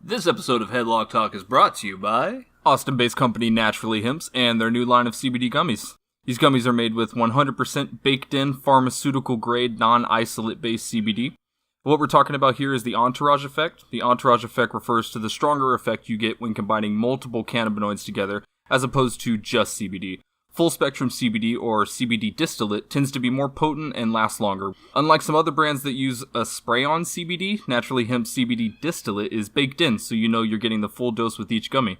This episode of Headlock Talk is brought to you by Austin-based company Naturally Hemp's and their new line of CBD gummies. These gummies are made with 100% baked-in, pharmaceutical-grade, non-isolate-based CBD. What we're talking about here is the entourage effect. The entourage effect refers to the stronger effect you get when combining multiple cannabinoids together, as opposed to just CBD. Full-spectrum CBD, or CBD distillate, tends to be more potent and lasts longer. Unlike some other brands that use a spray-on CBD, Naturally Hemp CBD distillate is baked in, so you know you're getting the full dose with each gummy.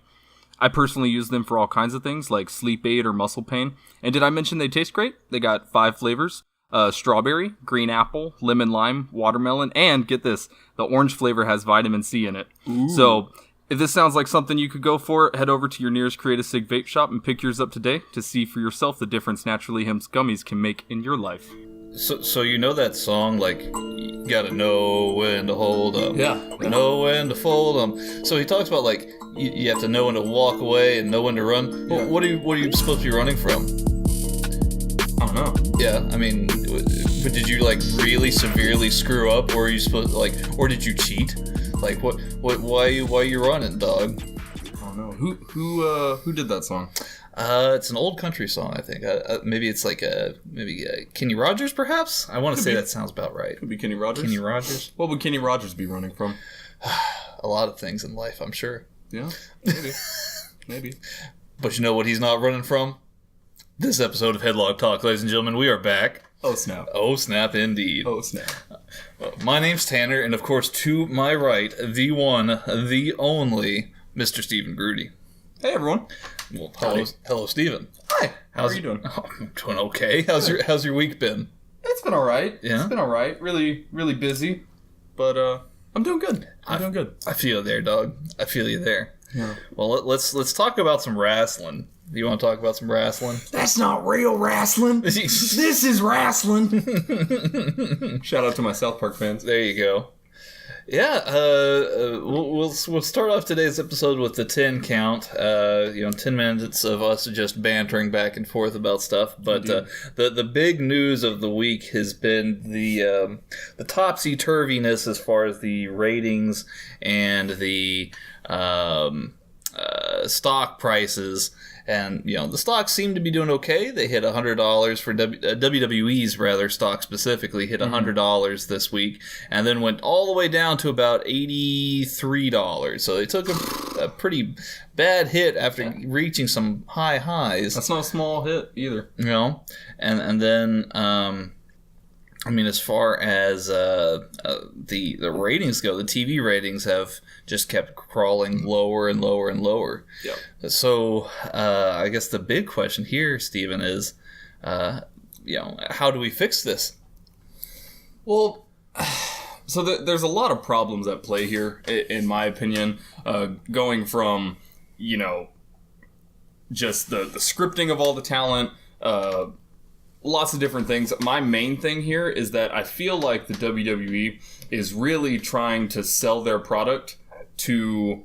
I personally use them for all kinds of things, like sleep aid or muscle pain. And did I mention they taste great? They got 5 flavors. Strawberry, green apple, lemon lime, watermelon, and get this, the orange flavor has vitamin C in it. Ooh. So, if this sounds like something you could go for, head over to your nearest Create a Sig vape shop and pick yours up today to see for yourself the difference Naturally Hemp's gummies can make in your life. So you know that song, like, you gotta know when to hold them. Yeah. Know when to fold them. So he talks about, like, you have to know when to walk away and know when to run. Yeah. What are you supposed to be running from? I don't know. Yeah, I mean, but did you, like, really severely screw up, or are you supposed to, like, or did you cheat? Like, why are you running, dog? I don't know. Who did that song? It's an old country song, I think. Maybe it's like Kenny Rogers, perhaps? I want to say that sounds about right. Could be Kenny Rogers. Kenny Rogers. What would Kenny Rogers be running from? A lot of things in life, I'm sure. Yeah, maybe. Maybe. But you know what he's not running from? This episode of Headlock Talk, ladies and gentlemen, we are back. Oh, snap. Oh, snap, indeed. Oh, snap. My name's Tanner, and of course, to my right, the one, the only, Mr. Stephen Grudy. Hey, everyone. Well, hello, Stephen. Hi. How are you doing? Oh, I'm doing okay. How's your week been? It's been all right. Yeah? It's been all right. Really, really busy, but I'm doing good. I'm doing good. I feel you there, dog. I feel you there. Yeah. Well, let's talk about some wrestling. You want to talk about some wrestling? That's not real wrestling. This is wrestling. Shout out to my South Park fans. There you go. Yeah, we'll start off today's episode with the 10 count. 10 minutes of us just bantering back and forth about stuff. But the big news of the week has been the topsy-turviness as far as the ratings and the stock prices. And, the stocks seem to be doing okay. They hit $100 for WWE's stock specifically hit $100 this week, and then went all the way down to about $83. So they took a pretty bad hit after reaching some high highs. That's not a small hit either. And then as far as the ratings go, the TV ratings have just kept crawling lower and lower and lower. Yep. So I guess the big question here, Stephen, is, how do we fix this? Well, so there's a lot of problems at play here, in my opinion, going from, just the scripting of all the talent, lots of different things. My main thing here is that I feel like the WWE is really trying to sell their product to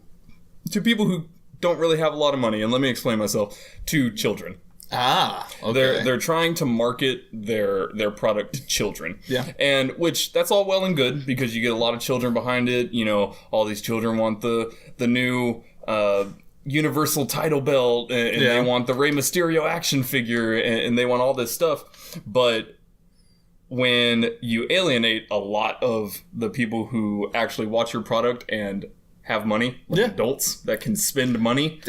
people who don't really have a lot of money. And let me explain myself. To children. Ah, okay. They're trying to market their product to children. Yeah. And which, that's all well and good, because you get a lot of children behind it. All these children want the new Universal title belt, and they want the Rey Mysterio action figure, and they want all this stuff. But when you alienate a lot of the people who actually watch your product and have money, adults that can spend money,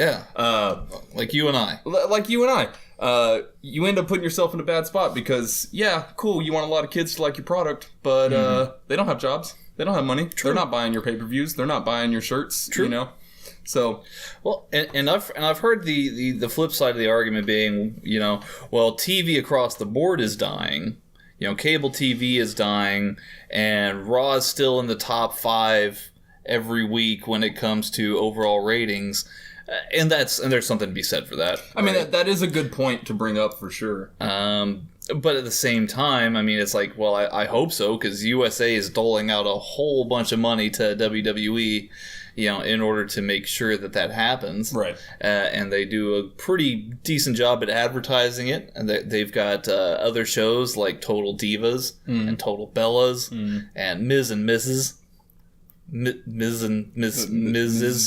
like you and I, you end up putting yourself in a bad spot, because cool, you want a lot of kids to like your product, but they don't have jobs, they don't have money. True. They're not buying your pay-per-views, they're not buying your shirts. True. So, well, and I've heard the flip side of the argument being, TV across the board is dying, cable TV is dying, and Raw is still in the top 5 every week when it comes to overall ratings, and there's something to be said for that. I mean, that is a good point to bring up for sure. But at the same time, it's like, well, I hope so, because USA is doling out a whole bunch of money to WWE, in order to make sure that happens. Right. And they do a pretty decent job at advertising it. And they've got other shows like Total Divas and Total Bellas and Ms. and Mrs. Ms. and Mrs.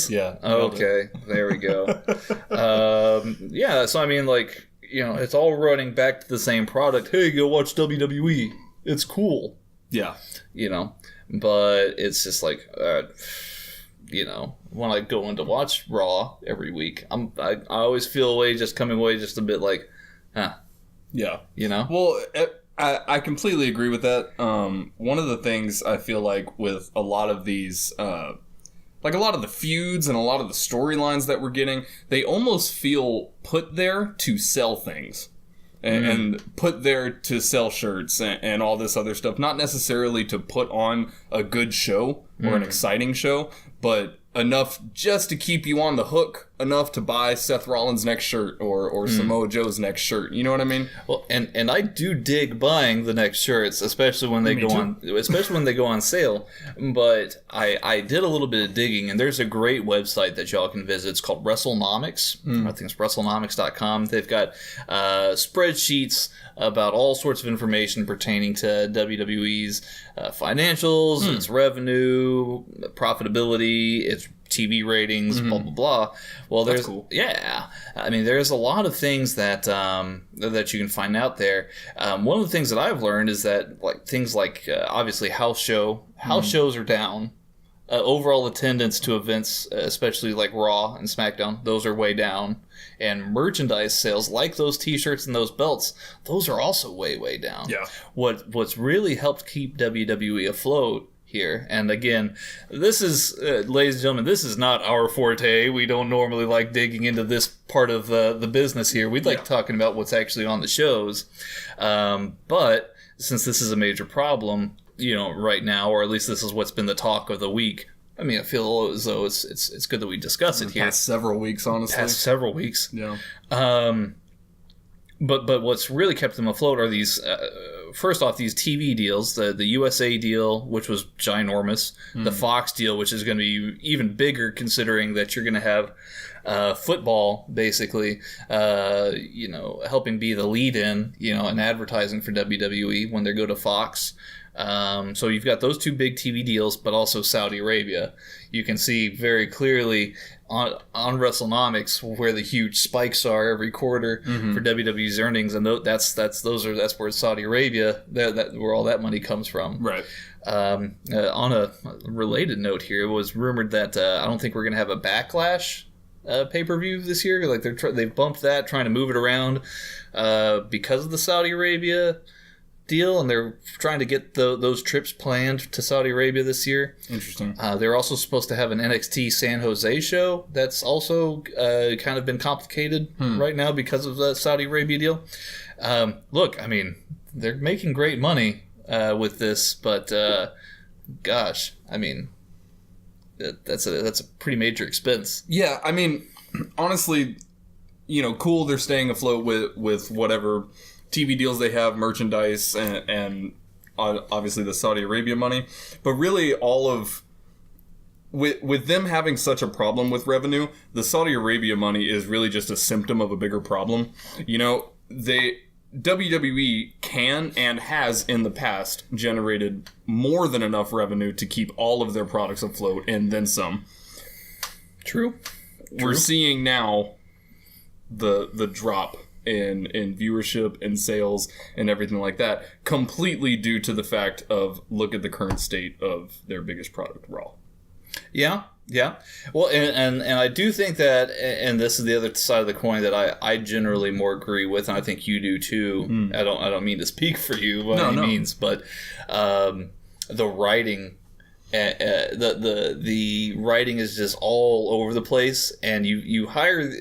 Yeah. Okay, there we go. Yeah, so I mean, like, you know, it's all running back to the same product. Hey, go watch WWE. It's cool. Yeah. You know, but it's just like, you know, when I go in to watch Raw every week, I always feel coming away just a bit like, huh. Yeah. You know? Well, I completely agree with that. One of the things I feel like with a lot of these, like a lot of the feuds and a lot of the storylines that we're getting, they almost feel put there to sell things. And put there to sell shirts and all this other stuff. Not necessarily to put on a good show or an exciting show, but enough just to keep you on the hook, enough to buy Seth Rollins' next shirt or Samoa Joe's next shirt. You know what I mean? Well, and I do dig buying the next shirts, especially when they go on sale. But I did a little bit of digging, and there's a great website that y'all can visit. It's called WrestleNomics. I think it's WrestleNomics.com. They've got spreadsheets about all sorts of information pertaining to WWE's financials, its revenue, profitability, its TV ratings, blah blah blah. Well, that's cool. Yeah, I mean, there's a lot of things that that you can find out there. One of the things that I've learned is that things like obviously house shows are down. Overall attendance to events, especially like Raw and SmackDown, those are way down. And merchandise sales, like those T-shirts and those belts, those are also way down. Yeah. What's really helped keep WWE afloat here, and again, this is, ladies and gentlemen, this is not our forte. We don't normally like digging into this part of the business here. We'd like talking about what's actually on the shows. But since this is a major problem, you know, right now, or at least this is what's been the talk of the week. I mean, I feel as though it's good that we discuss it here. Past several weeks, honestly. Yeah. But what's really kept them afloat are these. First off, these TV deals. The USA deal, which was ginormous. The Fox deal, which is going to be even bigger, considering that you're going to have football, basically, you know, helping be the lead-in, you know, and advertising for WWE when they go to Fox. So you've got those two big TV deals, but also Saudi Arabia. You can see very clearly on WrestleNomics where the huge spikes are every quarter for WWE's earnings, and that's where Saudi Arabia, that where all that money comes from. Right. On a related note here, it was rumored that I don't think we're going to have a Backlash pay-per-view this year. Like they've bumped that, trying to move it around because of the Saudi Arabia deal, and they're trying to get those trips planned to Saudi Arabia this year. Interesting. They're also supposed to have an NXT San Jose show that's also kind of been complicated right now because of the Saudi Arabia deal. Look, I mean, they're making great money with this, but gosh, I mean, that's a pretty major expense. Yeah, I mean, honestly, you know, cool. They're staying afloat with whatever TV deals they have, merchandise, and obviously the Saudi Arabia money. But really, with them having such a problem with revenue, the Saudi Arabia money is really just a symptom of a bigger problem. You know, WWE can and has in the past generated more than enough revenue to keep all of their products afloat, and then some. True. We're seeing now the drop in viewership and sales and everything like that, completely due to the fact of, look at the current state of their biggest product, Raw. Yeah. Well, and I do think that, and this is the other side of the coin that I generally more agree with, and I think you do too. I don't mean to speak for you by any means, but the writing. The writing is just all over the place, and you hire.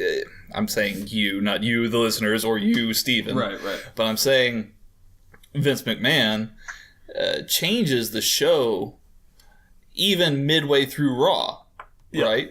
I'm saying you, not you, the listeners, or you, Steven. Right. But I'm saying Vince McMahon changes the show even midway through Raw, right?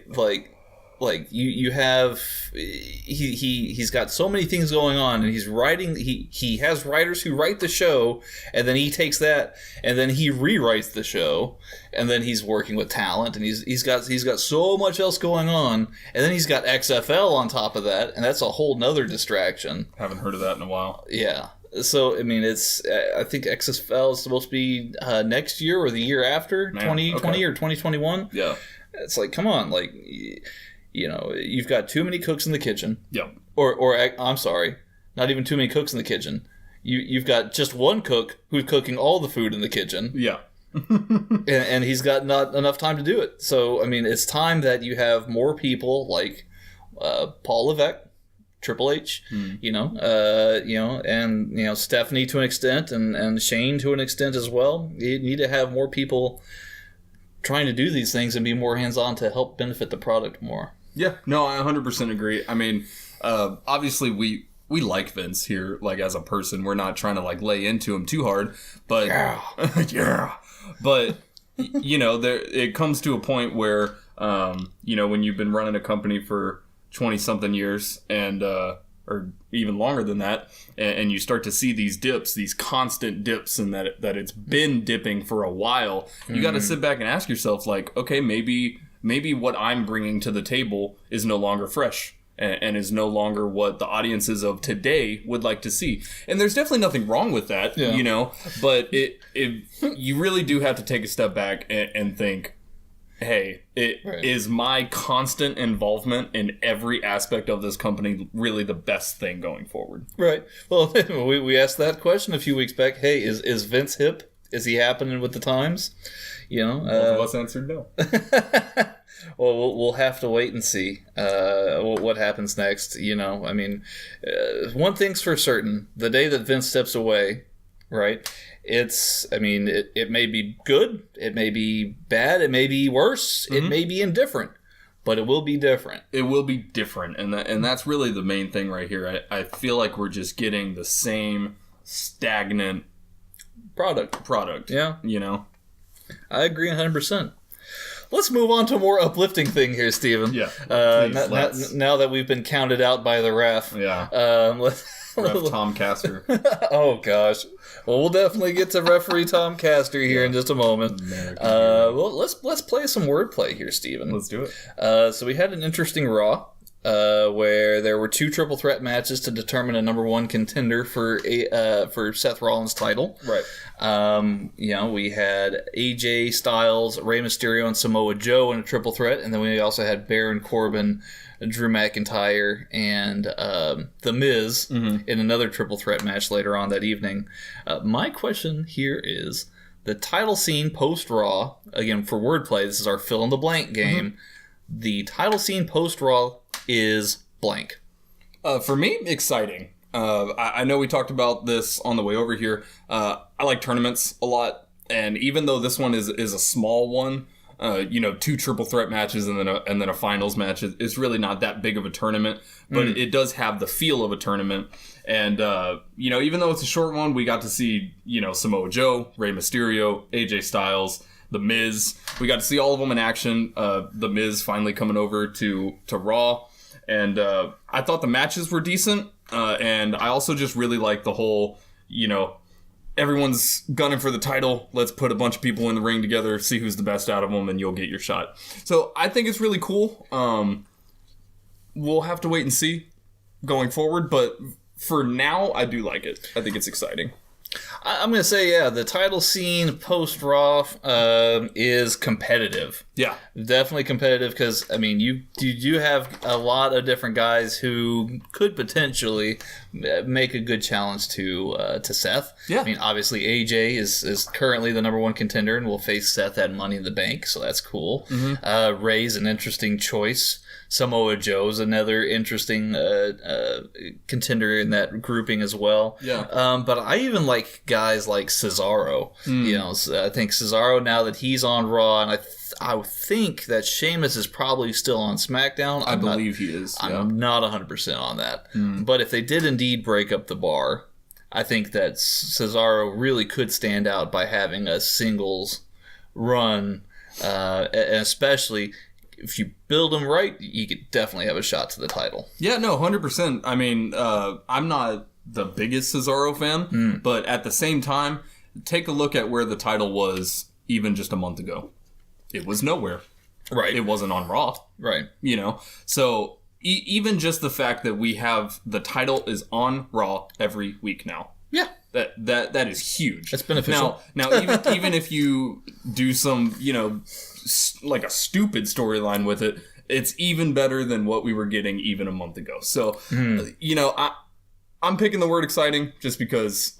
Like you have he's got so many things going on, and he's writing. He has writers who write the show, and then he takes that and then he rewrites the show, and then he's working with talent, and he's got so much else going on, and then he's got XFL on top of that, and that's a whole nother distraction. Haven't heard of that in a while. Yeah. So, I mean, I think XFL is supposed to be next year or the year after, 2020 or 2021. Yeah. It's like, come on, like, you've got too many cooks in the kitchen. Yeah. Or I'm sorry, not even too many cooks in the kitchen. You've got just one cook who's cooking all the food in the kitchen. Yeah. and he's got not enough time to do it. So, I mean, it's time that you have more people like Paul Levesque, Triple H, and Stephanie to an extent, and Shane to an extent as well. You need to have more people trying to do these things and be more hands-on to help benefit the product more. Yeah, no, I 100% agree. I mean, obviously we like Vince here, like, as a person. We're not trying to, like, lay into him too hard, but... Yeah. Yeah. But, it comes to a point where, when you've been running a company for 20-something years, and or even longer than that, and you start to see these dips, these constant dips, and that it's been dipping for a while, you got to sit back and ask yourself, like, okay, maybe what I'm bringing to the table is no longer fresh. And is no longer what the audiences of today would like to see. And there's definitely nothing wrong with that, but you really do have to take a step back and think, hey, is my constant involvement in every aspect of this company really the best thing going forward? Right. Well, we asked that question a few weeks back. Hey, is Vince hip? Is he happening with the times? Both of us answered no. Well, we'll have to wait and see what happens next. I mean, one thing's for certain: the day that Vince steps away, right? It may be good, it may be bad, it may be worse, it may be indifferent, but it will be different. It will be different, and that's really the main thing right here. I feel like we're just getting the same stagnant product. Yeah, I agree 100%. Let's move on to a more uplifting thing here, Steven. Yeah. Now that we've been counted out by the ref. Yeah. Ref Tom Caster. Oh, gosh. Well, we'll definitely get to referee Tom Caster here in just a moment. Well, let's play some wordplay here, Steven. Let's do it. So we had an interesting Raw where there were 2 triple threat matches to determine a number 1 contender for Seth Rollins' title. Right. We had AJ Styles, Rey Mysterio, and Samoa Joe in a triple threat, and then we also had Baron Corbin, Drew McIntyre, and The Miz in another triple threat match later on that evening. My question here is, the title scene post-Raw, again, for wordplay, this is our fill-in-the-blank game, the title scene post-Raw is blank. For me, exciting. I know we talked about this on the way over here. I like tournaments a lot, and even though this one is a small one, 2 triple threat matches and then a finals match, it's really not that big of a tournament, but it does have the feel of a tournament. And even though it's a short one, we got to see Samoa Joe, Rey Mysterio, AJ Styles, The Miz. We got to see all of them in action. The Miz finally coming over to Raw. And I thought the matches were decent. And I also just really like the whole, everyone's gunning for the title. Let's put a bunch of people in the ring together, see who's the best out of them, and you'll get your shot. So I think it's really cool. We'll have to wait and see going forward. But for now, I do like it. I think it's exciting. I'm going to say, yeah, the title scene post-Raw is competitive. Yeah. Definitely competitive because, you do have a lot of different guys who could potentially make a good challenge to Seth. Yeah. Obviously, AJ is currently the number 1 contender and will face Seth at Money in the Bank, so that's cool. Ray's an interesting choice. Samoa Joe's another interesting contender in that grouping as well. Yeah. But I even like guys like Cesaro. I think Cesaro, now that he's on Raw, and I think that Sheamus is probably still on SmackDown. I believe he is. Yeah. I'm not 100% on that. But if they did indeed break up the bar, I think that Cesaro really could stand out by having a singles run, and especially if you build him right, you could definitely have a shot to the title. Yeah, no, 100%. I'm not the biggest Cesaro fan, but at the same time, take a look at where the title was even just a month ago. It was nowhere. Right. It wasn't on Raw. Right. So even just the fact that we have the title is on Raw every week now. Yeah. That is huge. It's beneficial. Now even if you do some, like a stupid storyline with it, it's even better than what we were getting even a month ago. So, I'm picking the word exciting just because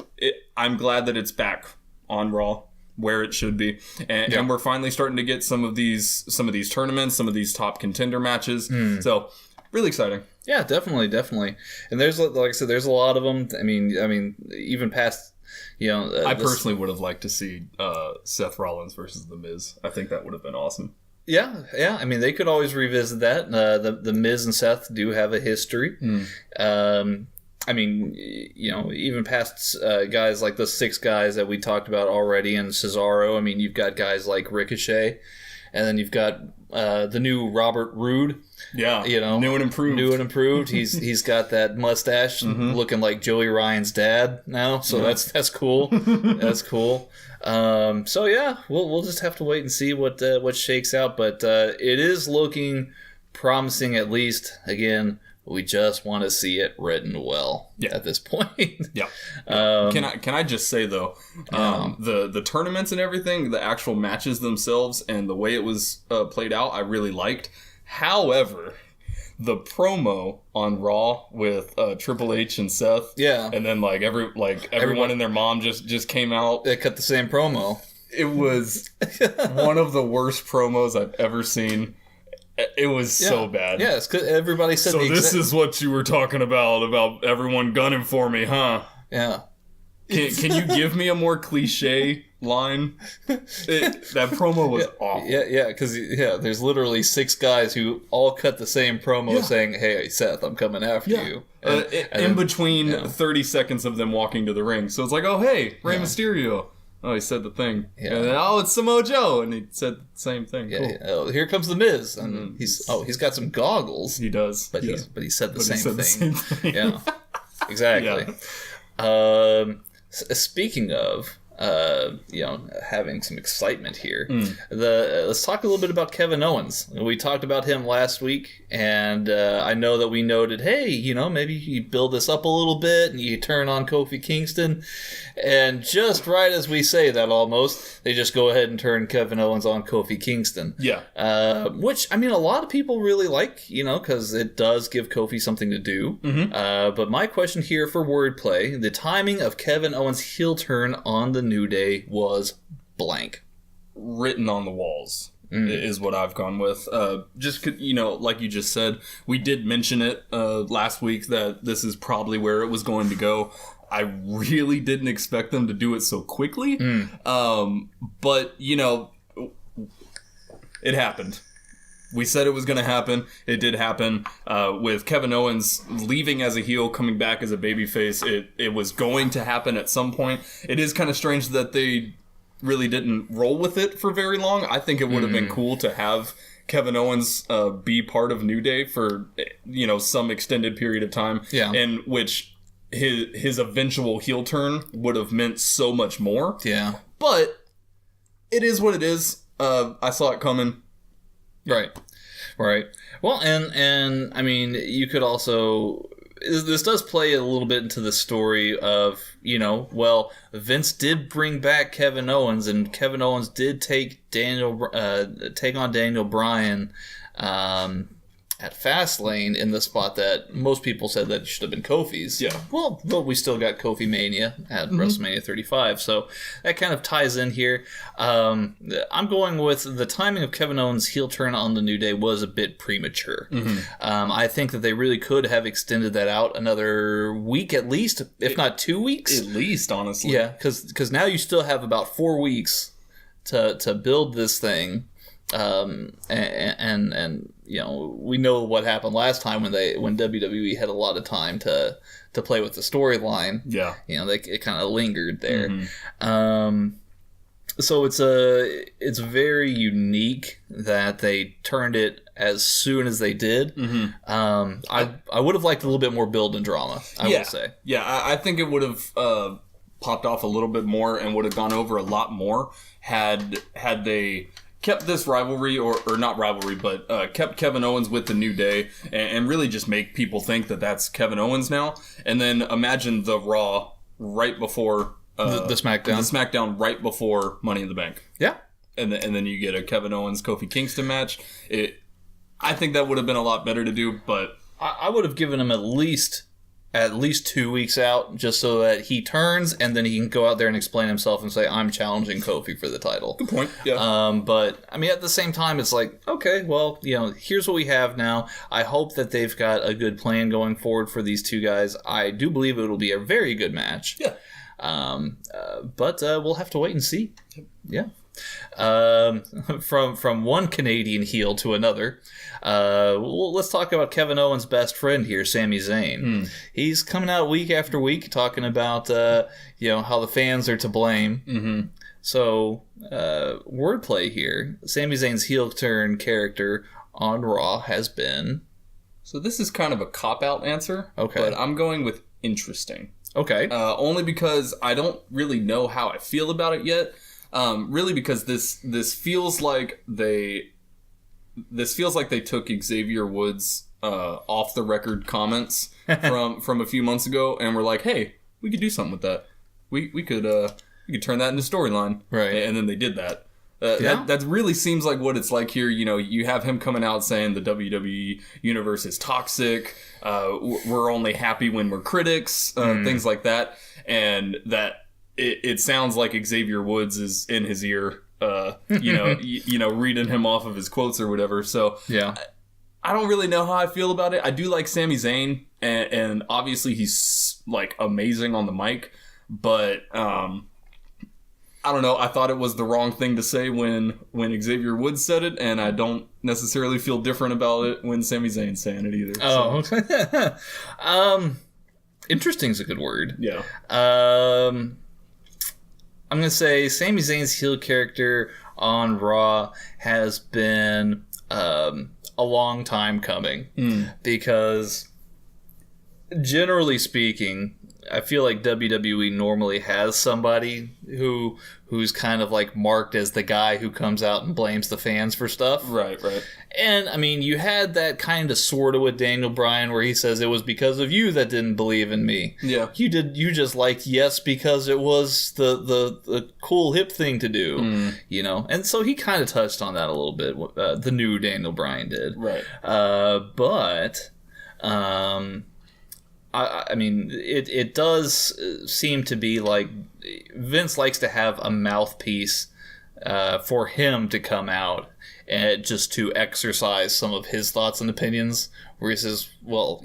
I'm glad that it's back on Raw where it should be, and we're finally starting to get some of these tournaments, some of these top contender matches. So, really exciting. Yeah, definitely. And there's, like I said, there's a lot of them. I mean, even past, I personally would have liked to see Seth Rollins versus The Miz. I think that would have been awesome. Yeah. I mean, they could always revisit that. The Miz and Seth do have a history. I mean, even past guys like the 6 guys that we talked about already and Cesaro. I mean, you've got guys like Ricochet, and then you've got the new Robert Roode. Yeah, new and improved. He's got that mustache, looking like Joey Ryan's dad now. So that's cool. That's cool. So yeah, we'll just have to wait and see what shakes out. But it is looking promising. At least, again, we just want to see it written well at this point. Yeah. Can I just say though, the tournaments and everything, the actual matches themselves, and the way it was played out, I really liked. However, the promo on Raw with Triple H and Seth, and then everyone and their mom just came out. They cut the same promo. It was one of the worst promos I've ever seen. It was so bad. Yeah, it's 'cause everybody said. So this is what you were talking about everyone gunning for me, huh? Yeah. Can you give me a more cliche line? That promo was awful. Yeah, because there's literally 6 guys who all cut the same promo saying, "Hey, Seth, I'm coming after you." And in between 30 seconds of them walking to the ring, so it's like, "Oh, hey, Rey Mysterio." Oh, he said the thing. Yeah. And then, it's Samoa Joe, and he said the same thing. Yeah, cool. Oh, here comes the Miz, and he's got some goggles. He does, but he said the same The same thing. Yeah, exactly. Speaking of having some excitement here, let's talk a little bit about Kevin Owens. We talked about him last week, and I know that we noted, hey, maybe you build this up a little bit and you turn on Kofi Kingston, and just right as we say that, almost they just go ahead and turn Kevin Owens on Kofi Kingston. Yeah, which I mean, a lot of people really like, because it does give Kofi something to do. But my question here for wordplay: the timing of Kevin Owens' heel turn on the New Day was blank. Written on the walls is what I've gone with. Just like you just said, we did mention it last week that this is probably where it was going to go. I really didn't expect them to do it so quickly. But it happened. We said it was going to happen. It did happen. With Kevin Owens leaving as a heel, coming back as a babyface, it was going to happen at some point. It is kind of strange that they really didn't roll with it for very long. I think it would have been cool to have Kevin Owens be part of New Day for some extended period of time, in which his eventual heel turn would have meant so much more. Yeah, but it is what it is. I saw it coming. Right. Well, and I mean, you could also... This does play a little bit into the story of, Vince did bring back Kevin Owens, and Kevin Owens did take on Daniel Bryan at Fastlane in the spot that most people said that should have been Kofi's. Yeah. Well, but we still got Kofi Mania at WrestleMania 35, so that kind of ties in here. I'm going with the timing of Kevin Owens' heel turn on the New Day was a bit premature. I think that they really could have extended that out another week at least, if not 2 weeks. At least, honestly. Yeah, because now you still have about 4 weeks to build this thing. And we know what happened last time when WWE had a lot of time to play with the storyline. Yeah, it kind of lingered there. So it's very unique that they turned it as soon as they did. I would have liked a little bit more build and drama. I will say. Yeah, I think it would have popped off a little bit more and would have gone over a lot more had they kept this rivalry, or not rivalry, but kept Kevin Owens with the New Day and really just make people think that that's Kevin Owens now. And then imagine the Raw right before the SmackDown. The SmackDown right before Money in the Bank. Yeah. And then you get a Kevin Owens Kofi Kingston match. I think that would have been a lot better to do, but I would have given him at least 2 weeks out, just so that he turns and then he can go out there and explain himself and say, I'm challenging Kofi for the title. Good point. Yeah. But I mean, at the same time, it's like, okay, well, here's what we have now. I hope that they've got a good plan going forward for these two guys. I do believe it'll be a very good match. Yeah. But we'll have to wait and see. Yeah. From one Canadian heel to another, let's talk about Kevin Owens' best friend here, Sami Zayn. He's coming out week after week talking about how the fans are to blame. Mm-hmm. So wordplay here. Sami Zayn's heel turn character on Raw has been. So this is kind of a cop-out answer. Okay, but I'm going with interesting. Okay, only because I don't really know how I feel about it yet. Really, because this feels like they took Xavier Woods' off the record comments from a few months ago, and were like, "Hey, we could do something with that. We could turn that into storyline." Right, and then they did that. That really seems like what it's like here. You have him coming out saying the WWE universe is toxic. We're only happy when we're critics. Things like that, and that. It sounds like Xavier Woods is in his ear, reading him off of his quotes or whatever. So yeah, I don't really know how I feel about it. I do like Sami Zayn, and obviously he's like amazing on the mic, but I don't know. I thought it was the wrong thing to say when Xavier Woods said it, and I don't necessarily feel different about it when Sami Zayn's saying it either. Oh, okay. Interesting is a good word. Yeah. I'm going to say Sami Zayn's heel character on Raw has been a long time coming. Because, generally speaking, I feel like WWE normally has somebody who's kind of like marked as the guy who comes out and blames the fans for stuff. Right. And, I mean, you had that kind of sort of with Daniel Bryan where he says it was because of you that didn't believe in me. Yeah. You just liked yes because it was the cool hip thing to do, And so he kind of touched on that a little bit, the new Daniel Bryan did. Right. But... I mean, it does seem to be like Vince likes to have a mouthpiece for him to come out and just to exercise some of his thoughts and opinions, where he says, well,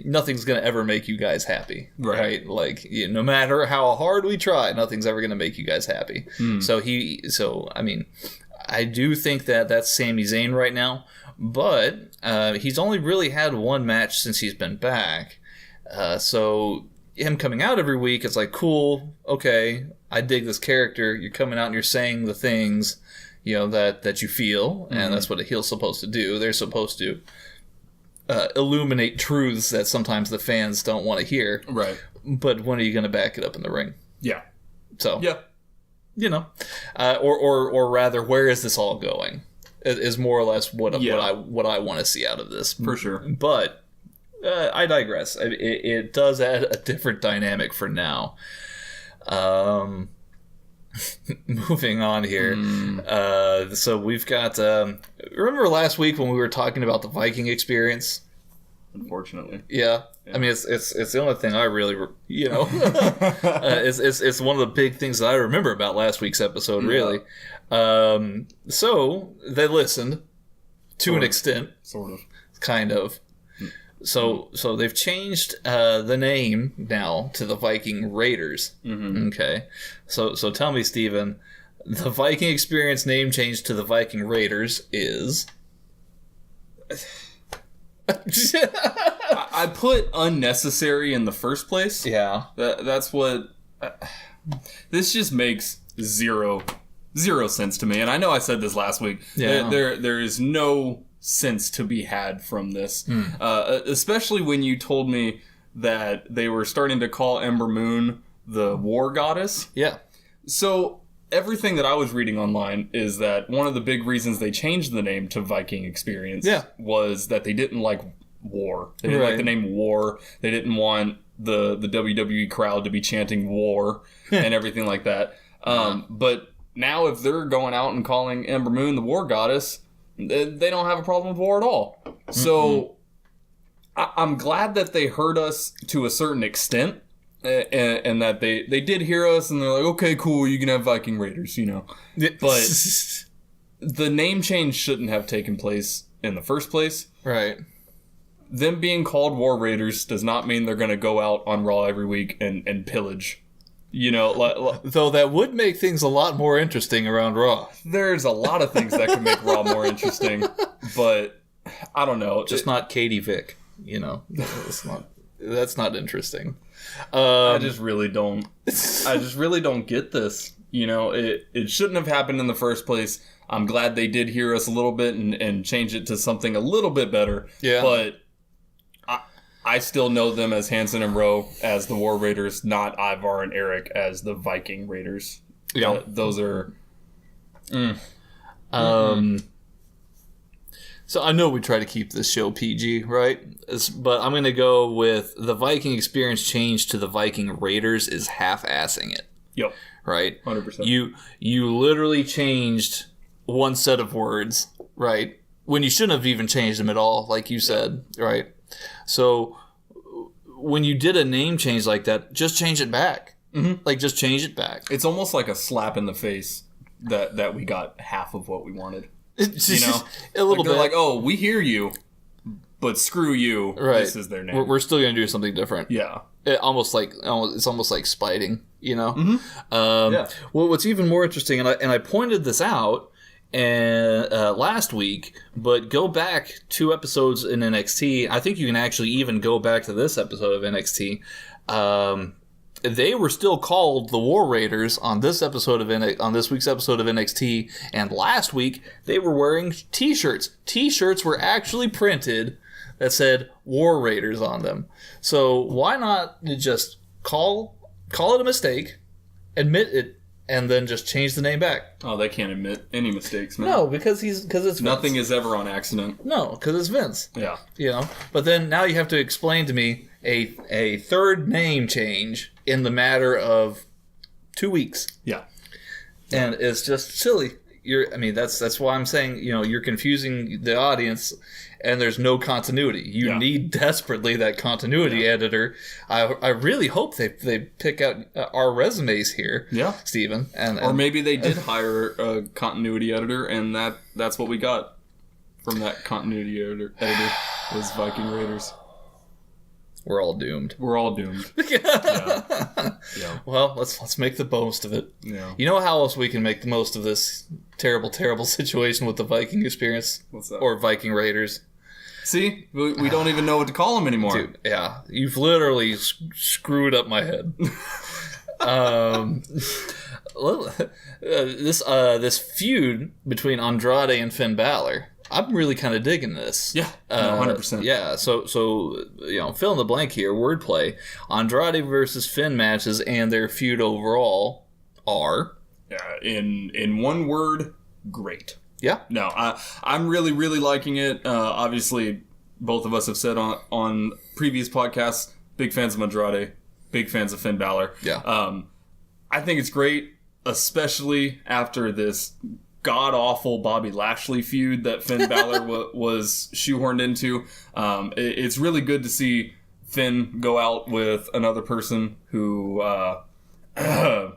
nothing's going to ever make you guys happy, right? Like, no matter how hard we try, nothing's ever going to make you guys happy. So, I mean, I do think that that's Sami Zayn right now, but he's only really had one match since he's been back. So him coming out every week, it's like, cool, okay, I dig this character. You're coming out and you're saying the things, that you feel, and that's what a heel's supposed to do. They're supposed to illuminate truths that sometimes the fans don't want to hear. Right. But when are you going to back it up in the ring? Yeah. So. Yeah. Or rather, where is this all going? Is more or less what I want to see out of this. For sure. But I digress. It does add a different dynamic for now. Moving on here. So we've got... remember last week when we were talking about the Viking experience? Unfortunately. Yeah. I mean, it's the only thing I really, it's one of the big things that I remember about last week's episode, really. So they listened to an extent. Sort of. Kind of. So they've changed the name now to the Viking Raiders. Okay. So tell me, Steven, the Viking Experience name change to the Viking Raiders is... I put unnecessary in the first place. Yeah. That's what... this just makes zero sense to me. And I know I said this last week. Yeah. There is no sense to be had from this. Especially when you told me that they were starting to call Ember Moon the war goddess. Yeah. So everything that I was reading online is that one of the big reasons they changed the name to Viking Experience was that they didn't like war. They didn't like the name war. They didn't want the WWE crowd to be chanting war and everything like that. But now if they're going out and calling Ember Moon the war goddess, they don't have a problem with war at all. So I'm glad that they heard us to a certain extent, and that they did hear us, and they're like, okay, cool, you can have Viking Raiders, you know. But the name change shouldn't have taken place in the first place. Right. Them being called War Raiders does not mean they're going to go out on Raw every week and pillage. You know, though that would make things a lot more interesting around Raw. There's a lot of things that could make Raw more interesting, but I don't know. Just not Katie Vick, you know. That's not interesting. I just really don't get this. You know, it shouldn't have happened in the first place. I'm glad they did hear us a little bit and change it to something a little bit better. Yeah. But I still know them as Hanson and Rowe as the War Raiders, not Ivar and Eric as the Viking Raiders. Yeah. Those are... So I know we try to keep this show PG, right? But I'm going to go with the Viking experience change to the Viking Raiders is half-assing it. Yep. Right? 100%. You literally changed one set of words, right? When you shouldn't have even changed them at all, like you said, right? So when you did a name change like that, just change it back. Like, just change it back. It's almost like a slap in the face that we got half of what we wanted. You know? A little bit. Like, oh, we hear you, but screw you. Right. This is their name. We're still going to do something different. Yeah. It's almost like spiting, you know? Yeah. Well, what's even more interesting, and I pointed this out last week, but go back 2 episodes in NXT. I think you can actually even go back to this episode of NXT. They were still called the War Raiders on this week's episode of NXT, and last week they were wearing T-shirts. T-shirts were actually printed that said War Raiders on them. So why not just call it a mistake, admit it, and then just change the name back? Oh, they can't admit any mistakes, man. No, because it's Vince. Nothing is ever on accident. No, because it's Vince. Yeah. You know, but then now you have to explain to me a third name change in the matter of 2 weeks. Yeah. And it's just silly. That's why I'm saying, you know, you're confusing the audience, and there's no continuity. You need desperately that continuity editor. I really hope they pick out our resumes here, Steven. Or maybe they did hire a continuity editor, and that's what we got from that continuity editor was Viking Raiders. We're all doomed. We're all doomed. Yeah. Well, let's make the most of it. Yeah. You know how else we can make the most of this terrible, terrible situation with the Viking experience? What's that? Or Viking Raiders. See? We don't even know what to call them anymore. Dude, yeah. You've literally screwed up my head. This feud between Andrade and Finn Balor, I'm really kind of digging this. Yeah, 100%. Yeah, so you know, fill in the blank here, wordplay. Andrade versus Finn matches and their feud overall are... in one word, great. Yeah. No, I'm really, really liking it. Obviously, both of us have said on previous podcasts, big fans of Andrade, big fans of Finn Balor. Yeah. I think it's great, especially after this god-awful Bobby Lashley feud that Finn Balor was shoehorned into. It's really good to see Finn go out with another person who can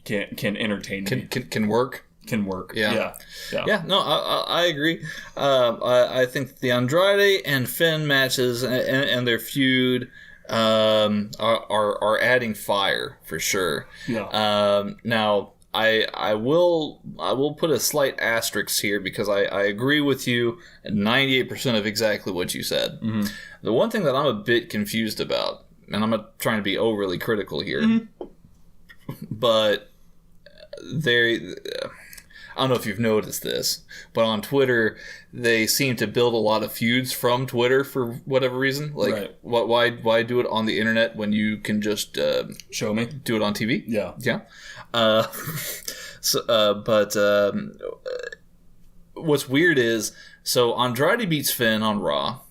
entertain me. Can work. Can work. Yeah. No, I agree. I think the Andrade and Finn matches and their feud are adding fire for sure. Yeah. Now I will put a slight asterisk here because I agree with you 98% of exactly what you said. Mm-hmm. The one thing that I'm a bit confused about, and I'm not trying to be overly critical here, but I don't know if you've noticed this, but on Twitter, they seem to build a lot of feuds from Twitter for whatever reason. Like, why do it on the internet when you can just show me, do it on TV? Yeah. But what's weird is, so Andrade beats Finn on Raw.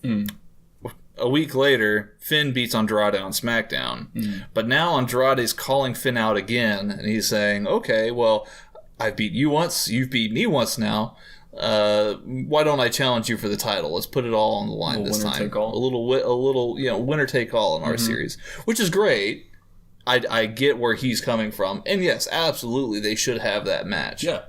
a week later, Finn beats Andrade on SmackDown. But now Andrade's calling Finn out again, and he's saying, okay, well, I've beat you once, you've beat me once now. Why don't I challenge you for the title? Let's put it all on the line this time. Take all. A little, winner take all in our series, which is great. I get where he's coming from, and yes, absolutely, they should have that match. Yeah.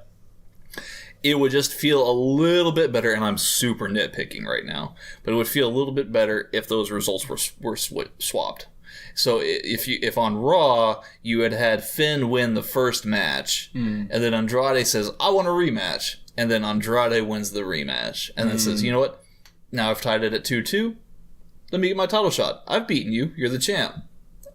It would just feel a little bit better, and I'm super nitpicking right now, but it would feel a little bit better if those results were swapped. So if on Raw you had Finn win the first match, and then Andrade says, I want a rematch, and then Andrade wins the rematch, and then says, you know what, now I've tied it at 2-2, let me get my title shot. I've beaten you, you're the champ.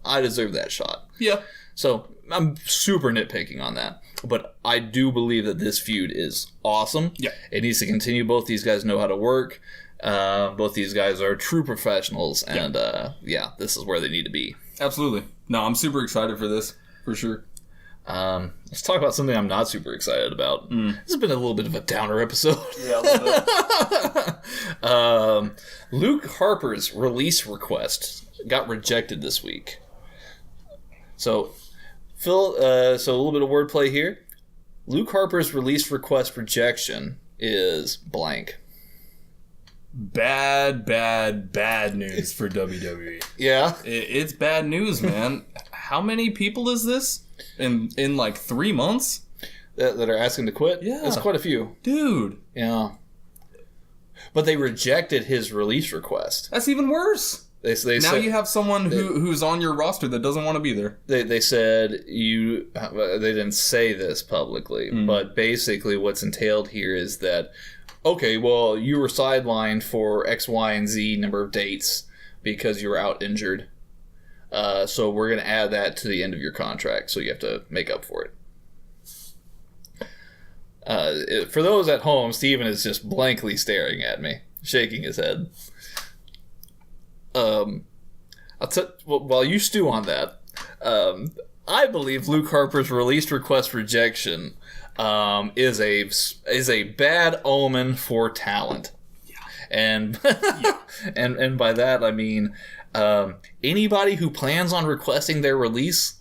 I deserve that shot. Yeah. So I'm super nitpicking on that. But I do believe that this feud is awesome. Yeah. It needs to continue. Both these guys know how to work. Both these guys are true professionals. And this is where they need to be. Absolutely. No, I'm super excited for this, for sure. Let's talk about something I'm not super excited about. This has been a little bit of a downer episode. Yeah, a little bit. Luke Harper's release request got rejected this week. So, Phil, so a little bit of wordplay here. Luke Harper's release request rejection is blank. Bad news for WWE. Yeah. It's bad news, man. How many people is this in like 3 months? That are asking to quit? Yeah. That's quite a few. Dude. Yeah. But they rejected his release request. That's even worse. They now said, you have someone who's on your roster that doesn't want to be there. They said they didn't say this publicly, but basically what's entailed here is that, okay, well, you were sidelined for X, Y, and Z number of dates because you were out injured. So we're going to add that to the end of your contract, so you have to make up for it. For those at home, Steven is just blankly staring at me, shaking his head. While you stew on that, I believe Luke Harper's release request rejection is a bad omen for talent. Yeah. And and by that I mean anybody who plans on requesting their release,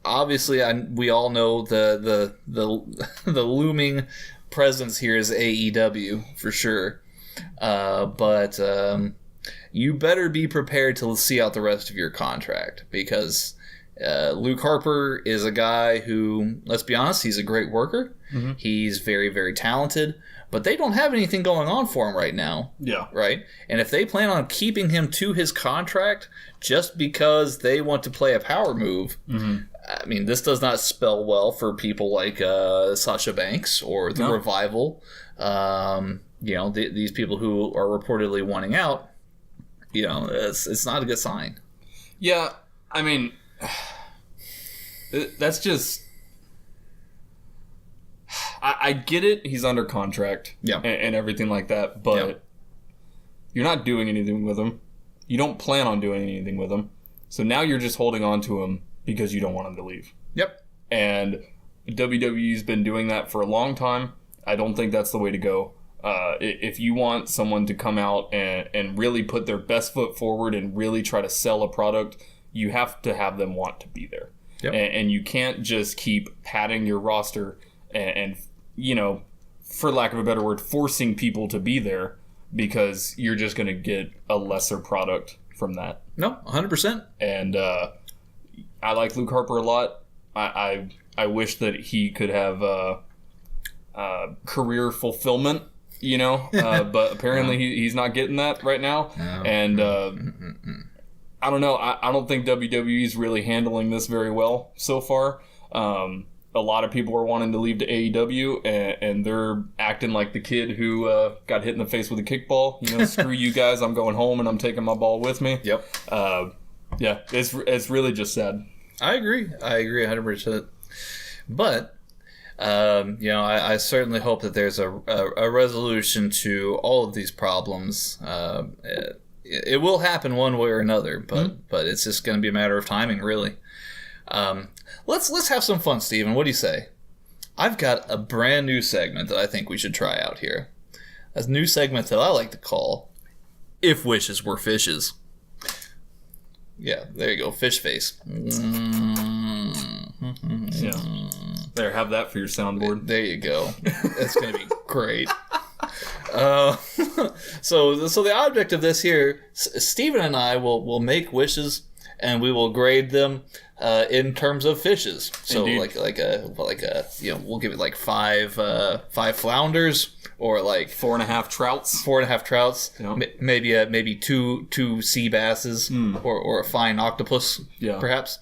obviously we all know the looming presence here is AEW for sure. But you better be prepared to see out the rest of your contract, because Luke Harper is a guy who, let's be honest, he's a great worker. Mm-hmm. He's very, very talented, but they don't have anything going on for him right now. Yeah. Right? And if they plan on keeping him to his contract just because they want to play a power move, I mean, this does not spell well for people like Sasha Banks or the Revival. These people who are reportedly wanting out, it's not a good sign. Yeah, I mean, that's just... I get it, he's under contract and everything like that, but you're not doing anything with him. You don't plan on doing anything with him. So now you're just holding on to him because you don't want him to leave. Yep. And WWE's been doing that for a long time. I don't think that's the way to go. If you want someone to come out and really put their best foot forward and really try to sell a product, you have to have them want to be there. Yep. And you can't just keep padding your roster and for lack of a better word, forcing people to be there, because you're just going to get a lesser product from that. No, 100%. And I like Luke Harper a lot. I wish that he could have career fulfillment, but apparently he's not getting that right now. No. And I don't know. I don't think WWE's really handling this very well so far. A lot of people are wanting to leave to AEW, and they're acting like the kid who got hit in the face with a kickball. Screw you guys, I'm going home and I'm taking my ball with me. Yep. Yeah, it's really just sad. I agree 100%. But I certainly hope that there's a resolution to all of these problems. It will happen one way or another, but it's just going to be a matter of timing, really. Let's have some fun, Steven. What do you say? I've got a brand new segment that I think we should try out here. A new segment that I like to call if wishes were fishes. Yeah, there you go. Fish face. Yeah. There, have that for your soundboard. There you go. That's going to be great. So the object of this here, Steven and I will make wishes, and we will grade them in terms of fishes. So Indeed. like a we'll give it like five flounders, or like 4.5 trouts. 4.5 trouts. Yep. Maybe two sea basses, or a fine octopus, perhaps.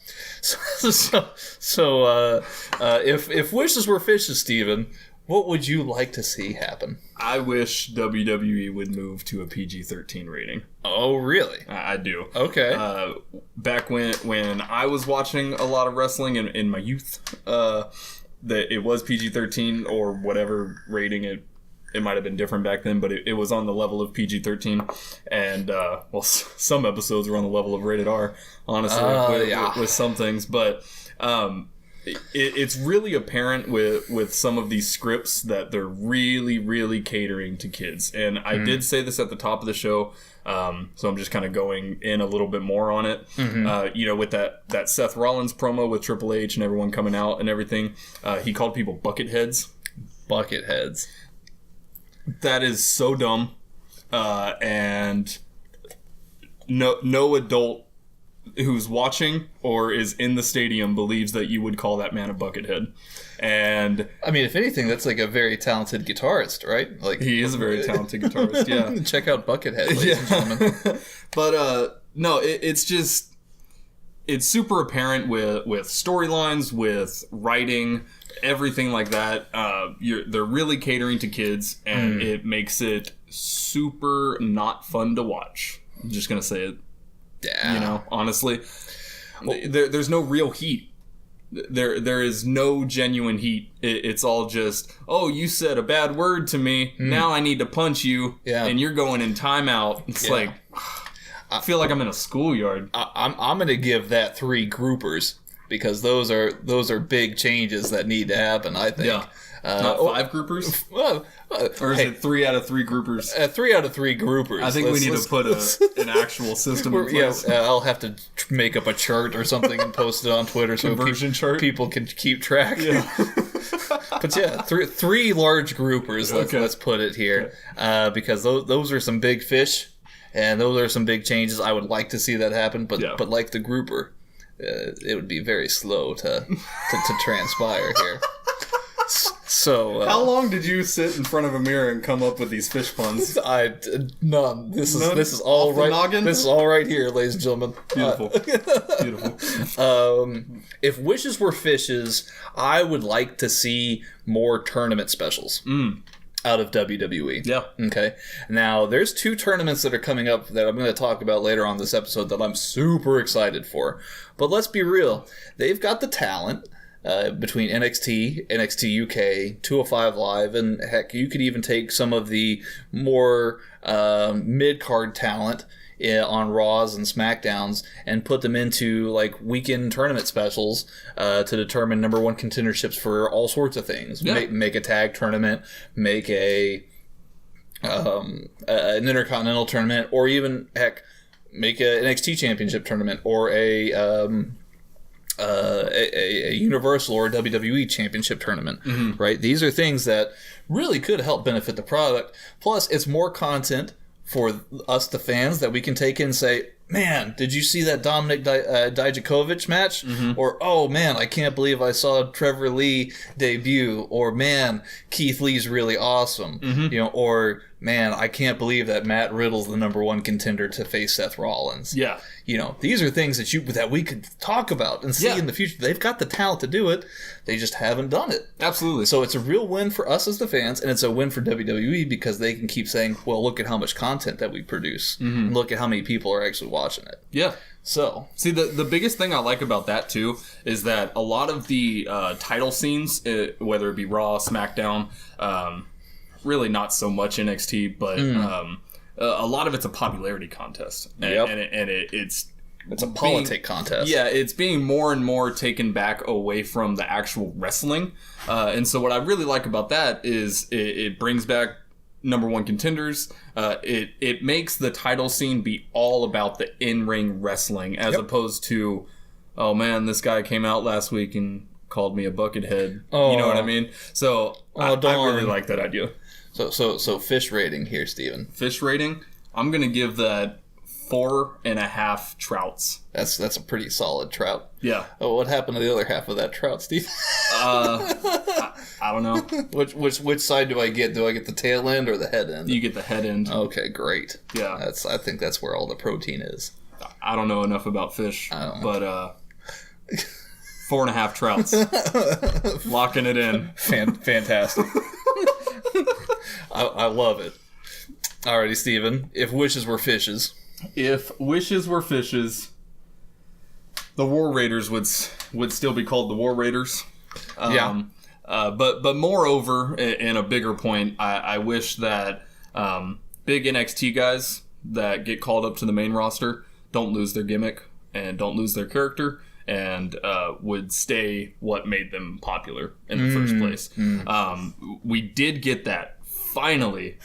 So if wishes were fishes, Steven, what would you like to see happen? I wish WWE would move to a PG-13 rating. Oh, really? I do. Okay. Back when I was watching a lot of wrestling in my youth, that it was PG-13 or whatever rating it might have been different back then, but it was on the level of PG-13, and some episodes were on the level of rated R, honestly, with some things, but it's really apparent with some of these scripts that they're really, really catering to kids. And I did say this at the top of the show, so I'm just kind of going in a little bit more on it. With that Seth Rollins promo with Triple H and everyone coming out and everything, he called people bucket heads. Bucket heads. That is so dumb. And no adult who's watching or is in the stadium believes that you would call that man a buckethead. And I mean, if anything, that's like a very talented guitarist, right? Like, he is a very talented guitarist. Yeah, check out Buckethead, ladies and gentlemen. But no, it's super apparent with storylines, with writing, everything like that. They're really catering to kids, and it makes it super not fun to watch. I'm just gonna say it. Yeah. Honestly, there's no real heat. There is no genuine heat. It's all just, oh, you said a bad word to me. Now I need to punch you, and you're going in timeout. It's like, I feel like I'm in a schoolyard. I'm going to give that 3 groupers, because those are big changes that need to happen, I think. Yeah. Not 5 groupers? Or is it 3 out of 3 groupers? 3 out of 3 groupers. I think we need to put an actual system in place. Yeah, I'll have to make up a chart or something and post it on Twitter so people can keep track. Yeah. But yeah, 3 large groupers. Let's put it here, because those are some big fish, and those are some big changes. I would like to see that happen, but like the grouper, it would be very slow to transpire here. So how long did you sit in front of a mirror and come up with these fish puns? None. This is all right. Noggin? This is all right here, ladies and gentlemen. Beautiful. Beautiful. If wishes were fishes, I would like to see more tournament specials out of WWE. Yeah. Okay. Now, there's 2 tournaments that are coming up that I'm going to talk about later on this episode that I'm super excited for. But let's be real. They've got the talent. Between NXT, NXT UK, 205 Live, and heck, you could even take some of the more mid-card talent on Raws and SmackDowns and put them into like weekend tournament specials to determine number 1 contenderships for all sorts of things. Yeah. Make a tag tournament, make an Intercontinental tournament, or even, heck, make an NXT Championship tournament, or a Universal or WWE Championship tournament, right? These are things that really could help benefit the product. Plus, it's more content for us, the fans, that we can take in and say, man, did you see that Dominic Dijakovic match? Or, oh man, I can't believe I saw Trevor Lee debut. Or, man, Keith Lee's really awesome. Or, man, I can't believe that Matt Riddle's the number 1 contender to face Seth Rollins. Yeah. These are things that we could talk about and see in the future. They've got the talent to do it. They just haven't done it. Absolutely. So it's a real win for us as the fans, and it's a win for WWE, because they can keep saying, well, look at how much content that we produce, and look at how many people are actually watching it. Yeah. So, see, the biggest thing I like about that, too, is that a lot of the title scenes, whether it be Raw, SmackDown, really not so much NXT, but a lot of it's a popularity contest. And it's a politic contest. Yeah, it's being more and more taken back away from the actual wrestling. And so what I really like about that is it brings back number one contenders. It makes the title scene be all about the in-ring wrestling as opposed to, oh man, this guy came out last week and called me a buckethead. Oh. You know what I mean? So I really like that idea. So fish rating here, Steven. Fish rating, I'm going to give that 4.5 trouts. That's a pretty solid trout. Yeah. Oh, what happened to the other half of that trout, Steve? I don't know. Which side do I get? Do I get the tail end or the head end? You get the head end. Okay, great. Yeah. I think that's where all the protein is. I don't know enough about fish, but 4.5 trouts. Locking it in. Fantastic. I love it. Alrighty, Steven. If wishes were fishes. If wishes were fishes, the War Raiders would still be called the War Raiders. But moreover, in a bigger point, I wish that big NXT guys that get called up to the main roster don't lose their gimmick and don't lose their character and would stay what made them popular in the first place. We did get that finally,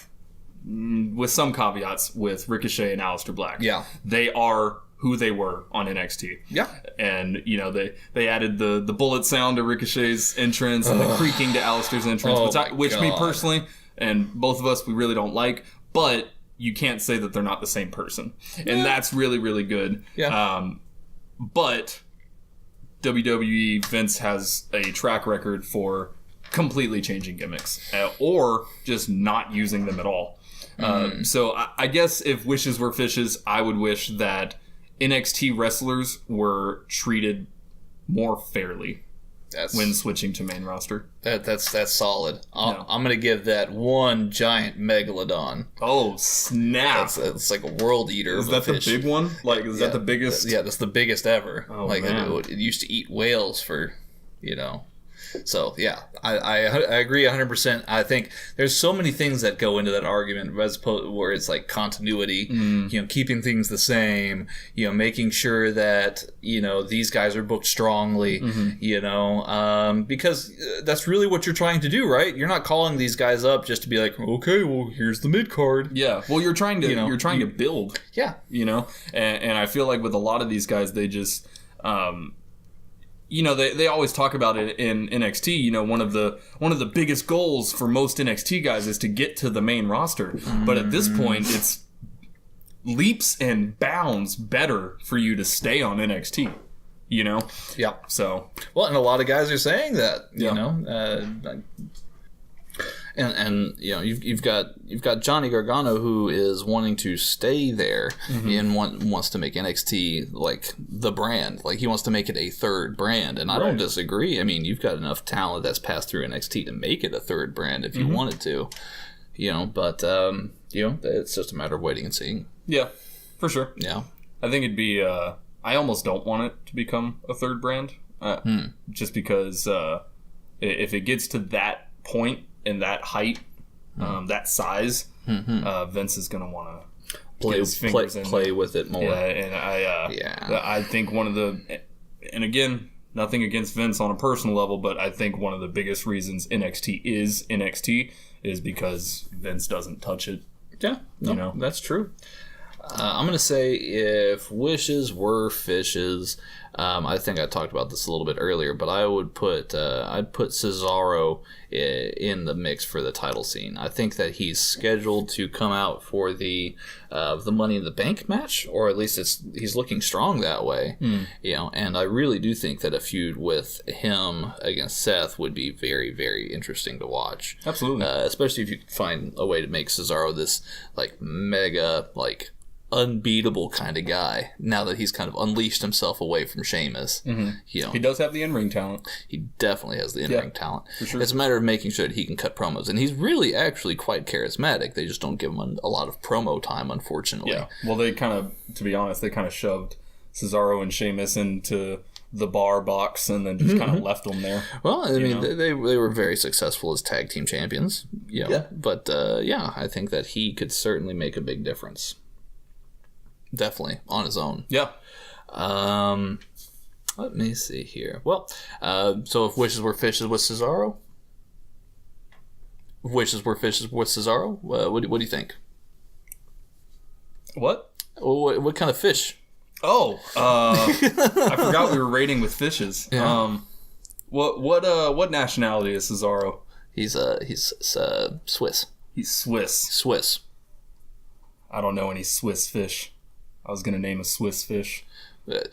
with some caveats, with Ricochet and Aleister Black. Yeah. They are who they were on NXT. Yeah. And, you know, they added the bullet sound to Ricochet's entrance and the creaking to Aleister's entrance, which me personally, and both of us, we really don't like, but you can't say that they're not the same person. And that's really, really good. Yeah. But WWE, Vince has a track record for completely changing gimmicks or just not using them at all. So I guess if wishes were fishes, I would wish that NXT wrestlers were treated more fairly when switching to main roster. That's solid. I'm gonna give that one giant megalodon. Oh snap! It's like a world eater. Is that the big one? Like, is that the biggest? That's the biggest ever. Oh, like man. it used to eat whales for, you know. So yeah, I agree 100%. I think there's so many things that go into that argument, as opposed where it's like continuity, you know, keeping things the same, you know, making sure that, you know, these guys are booked strongly, you know, because that's really what you're trying to do, right? You're not calling these guys up just to be like, okay, well, here's the mid card. Yeah, well, you're trying to build. Yeah, you know, and I feel like with a lot of these guys, they just. You know, they always talk about it in NXT. You know, one of the biggest goals for most NXT guys is to get to the main roster. But at this point, it's leaps and bounds better for you to stay on NXT. You know? Yeah. So. Well, and a lot of guys are saying that, you know. And you know, you've got Johnny Gargano, who is wanting to stay there and wants to make NXT like the brand, like he wants to make it a third brand, and I don't disagree. I mean, you've got enough talent that's passed through NXT to make it a third brand if you wanted to, you know. But you know, it's just a matter of waiting and seeing. Yeah, for sure. Yeah, I think it'd be. I almost don't want it to become a third brand, just because if it gets to that point. In that height, that size, Vince is going to want to play with it more. Yeah, and I think one of the, and again, nothing against Vince on a personal level, but I think one of the biggest reasons NXT is because Vince doesn't touch it. Yeah, you know, that's true. I'm going to say if wishes were fishes, I think I talked about this a little bit earlier, but I would put I'd put Cesaro in the mix for the title scene. I think that he's scheduled to come out for the Money in the Bank match, or at least he's looking strong that way. You know, and I really do think that a feud with him against Seth would be very, very interesting to watch. Absolutely, especially if you find a way to make Cesaro this like mega like unbeatable kind of guy now that he's kind of unleashed himself away from Sheamus. You know, he does have the in-ring talent. He definitely has the in-ring talent. For sure. It's a matter of making sure that he can cut promos, and he's really actually quite charismatic. They just don't give him a lot of promo time, unfortunately. Yeah. Well, they kind of, to be honest, they kind of shoved Cesaro and Sheamus into the bar box and then just kind of left them there. Well, I mean, they were very successful as tag team champions. You know? Yeah. But yeah, I think that he could certainly make a big difference. Definitely on his own. Yeah. Let me see here. Well, so if wishes were fishes with Cesaro, Wishes Were Fishes with Cesaro. What do you think? What? What kind of fish? Oh, I forgot we were rating with fishes. Yeah. What nationality is Cesaro? He's Swiss. He's Swiss. Swiss. I don't know any Swiss fish. I was gonna name a Swiss fish.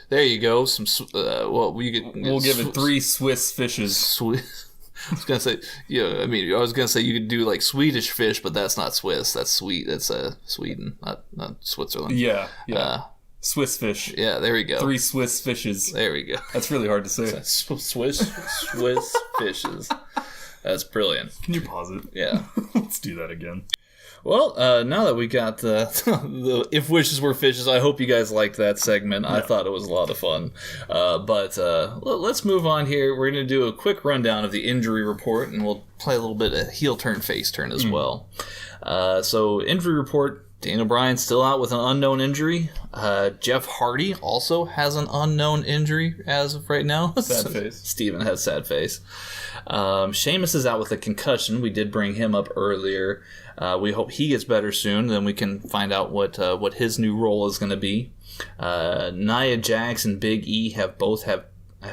There you go. We'll give it 3 Swiss fishes. Swiss. I was gonna say, I was gonna say you could do like Swedish fish, but that's not Swiss. That's That's Sweden, not Switzerland. Yeah. Swiss fish. Yeah, there we go. 3 Swiss fishes. There we go. That's really hard to say. Swiss fishes. That's brilliant. Can you pause it? Yeah. Let's do that again. Well, now that we got the If Wishes Were Fishes, I hope you guys liked that segment. Yeah. I thought it was a lot of fun. But let's move on here. We're going to do a quick rundown of the injury report, and we'll play a little bit of heel turn, face turn as well. So, injury report. Daniel Bryan's still out with an unknown injury. Jeff Hardy also has an unknown injury as of right now. Sad face. Steven has sad face. Sheamus is out with a concussion. We did bring him up earlier. We hope he gets better soon. Then we can find out what his new role is going to be. Nia Jax and Big E have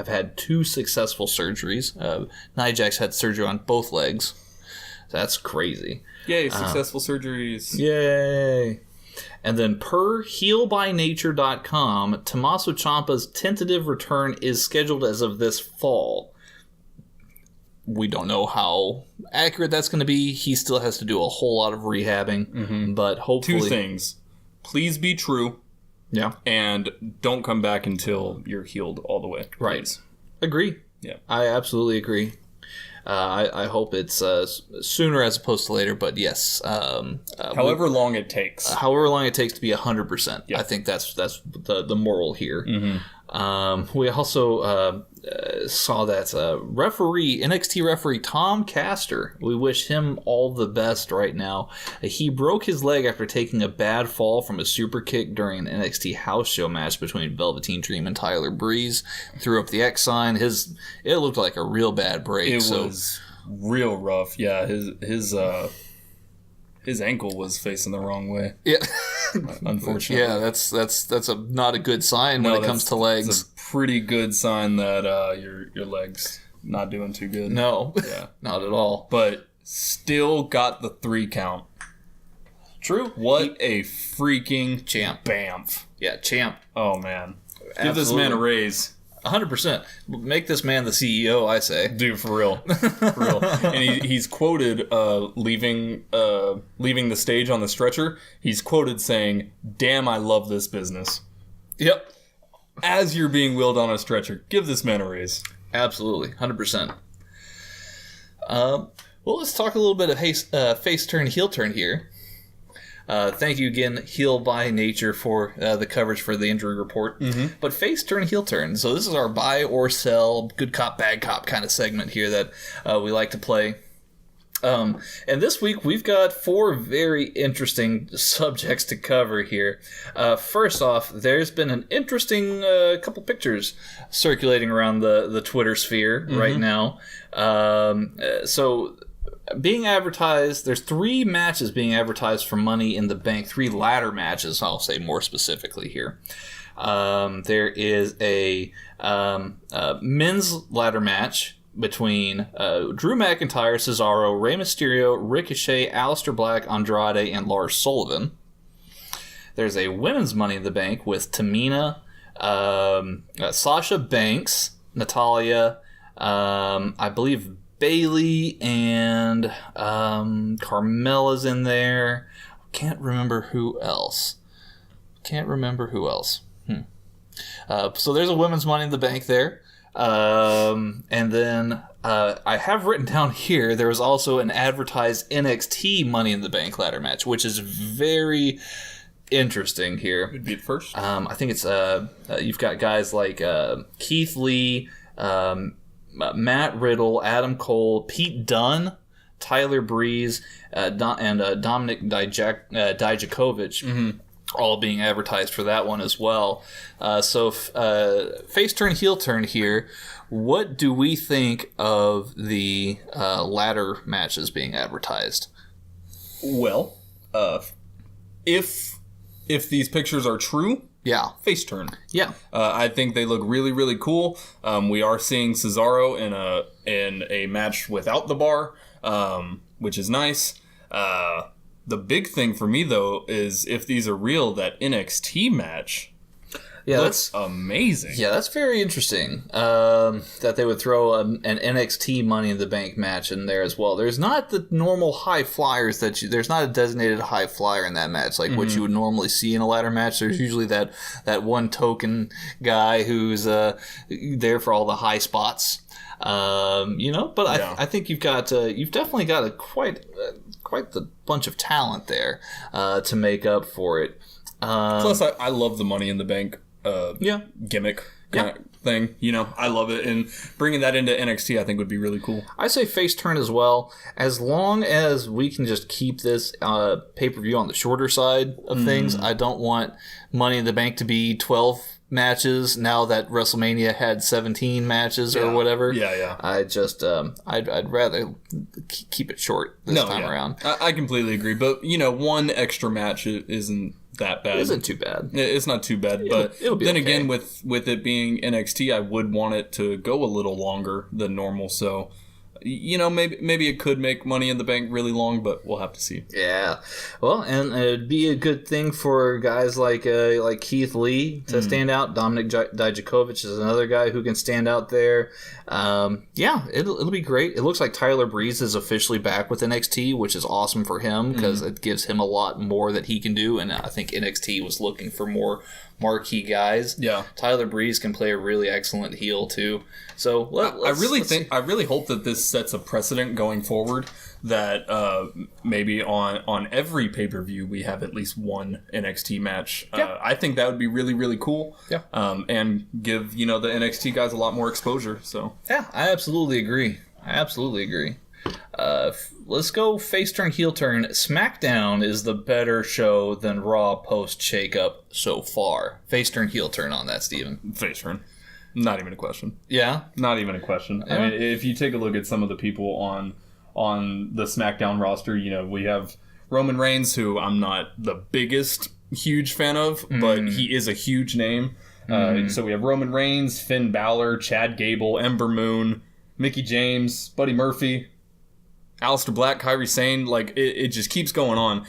had 2 successful surgeries. Nia Jax had surgery on both legs. That's crazy. Yay, successful surgeries. Yay. And then per heelbynature.com, Tommaso Ciampa's tentative return is scheduled as of this fall. We don't know how accurate that's going to be. He still has to do a whole lot of rehabbing, but hopefully... 2 things. Please be true. Yeah. And don't come back until you're healed all the way. Right. Please. Agree. Yeah. I absolutely agree. I hope it's sooner as opposed to later, but yes. However long it takes. However long it takes to be 100%. Yep. I think that's the moral here. Mm-hmm. We also saw that NXT referee Tom Castor. We wish him all the best right now. He broke his leg after taking a bad fall from a super kick during an NXT house show match between Velveteen Dream and Tyler Breeze. Threw up the X sign. It looked like a real bad break. It was real rough. Yeah, his ankle was facing the wrong way. Yeah. Unfortunately. Yeah, that's not a good sign when it comes to legs. It's a pretty good sign that your leg's not doing too good. No. Yeah. Not at all. But still got the 3 count. True. What a freaking champ. Bamf. Yeah, champ. Oh, man. Absolutely. Give this man a raise. 100%. Make this man the CEO, I say. Dude, for real. For real. And he's quoted leaving the stage on the stretcher. He's quoted saying, "Damn, I love this business." Yep. As you're being wheeled on a stretcher, give this man a raise. Absolutely. 100%. Well, let's talk a little bit of face turn, heel turn here. Thank you again, Heel by Nature, for the coverage for the injury report. Mm-hmm. But face turn, heel turn. So this is our buy or sell, good cop, bad cop kind of segment here that we like to play. And this week we've got 4 very interesting subjects to cover here. First off, there's been an interesting couple pictures circulating around the Twitter sphere right now. So being advertised, there's 3 matches being advertised for Money in the Bank, 3 ladder matches, I'll say more specifically here. There is a men's ladder match between Drew McIntyre, Cesaro, Rey Mysterio, Ricochet, Aleister Black, Andrade, and Lars Sullivan. There's a women's Money in the Bank with Tamina, Sasha Banks, Natalya, I believe Bailey, and Carmella's in there. Can't remember who else. So there's a women's Money in the Bank there. And then I have written down here, there was also an advertised NXT Money in the Bank ladder match, which is very interesting here. Would be the first. I think it's you've got guys like Keith Lee, Matt Riddle, Adam Cole, Pete Dunne, Tyler Breeze, and Dominic Dijakovic. all being advertised for that one as well. So face turn, heel turn here. What do we think of the ladder matches being advertised? Well, if these pictures are true, yeah, face turn. Yeah, I think they look really, really cool. We are seeing Cesaro in a match without the bar, which is nice. The big thing for me though is if these are real, that NXT match. Yeah, that's amazing. Yeah, that's very interesting. That they would throw an NXT Money in the Bank match in there as well. There's not the normal high flyers there's not a designated high flyer in that match like what you would normally see in a ladder match. There's usually that one token guy who's there for all the high spots. But yeah. I think you've definitely got quite the bunch of talent there to make up for it. Plus, I love the Money in the Bank. Gimmick kind of thing. I love it. And bringing that into NXT, I think, would be really cool. I say face turn as well. As long as we can just keep this pay-per-view on the shorter side of things, I don't want Money in the Bank to be 12 matches now that WrestleMania had 17 matches or whatever. Yeah. I'd rather keep it short this time around. I completely agree. But, one extra match isn't that bad. It isn't too bad. It's not too bad, but it'll be then okay. Again, with it being NXT, I would want it to go a little longer than normal. So, maybe it could make Money in the Bank really long, but we'll have to see. Yeah, well, and it'd be a good thing for guys like Keith Lee to stand out. Dominic Dijakovic is another guy who can stand out there. It'll be great. It looks like Tyler Breeze is officially back with NXT, which is awesome for him because it gives him a lot more that he can do, and I think NXT was looking for more marquee guys. Yeah, Tyler Breeze can play a really excellent heel too. So I really hope that this sets a precedent going forward. That maybe on every pay-per-view we have at least one NXT match. I think that would be really, really cool. Yeah. And give the NXT guys a lot more exposure. So yeah, I absolutely agree. Let's go face turn, heel turn. SmackDown is the better show than Raw post shakeup so far. Face turn, heel turn on that, Steven. Face turn. Not even a question. Yeah? Not even a question. Yeah. I mean, if you take a look at some of the people on the SmackDown roster, we have Roman Reigns, who I'm not the biggest huge fan of, but he is a huge name. So we have Roman Reigns, Finn Balor, Chad Gable, Ember Moon, Mickie James, Buddy Murphy, Aleister Black, Kairi Sane. Like, it just keeps going on.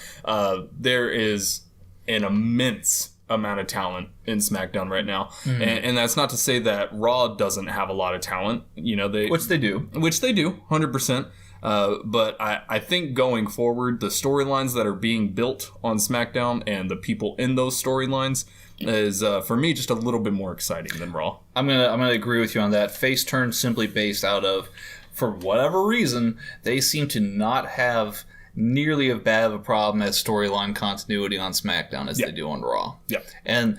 There is an immense amount of talent in SmackDown right now. And that's not to say that Raw doesn't have a lot of talent. Which they do. 100%. But I think going forward, the storylines that are being built on SmackDown and the people in those storylines is, for me, just a little bit more exciting than Raw. I'm gonna agree with you on that. Face turn simply based out of, for whatever reason, they seem to not have nearly as bad of a problem as storyline continuity on SmackDown as they do on Raw. Yeah. And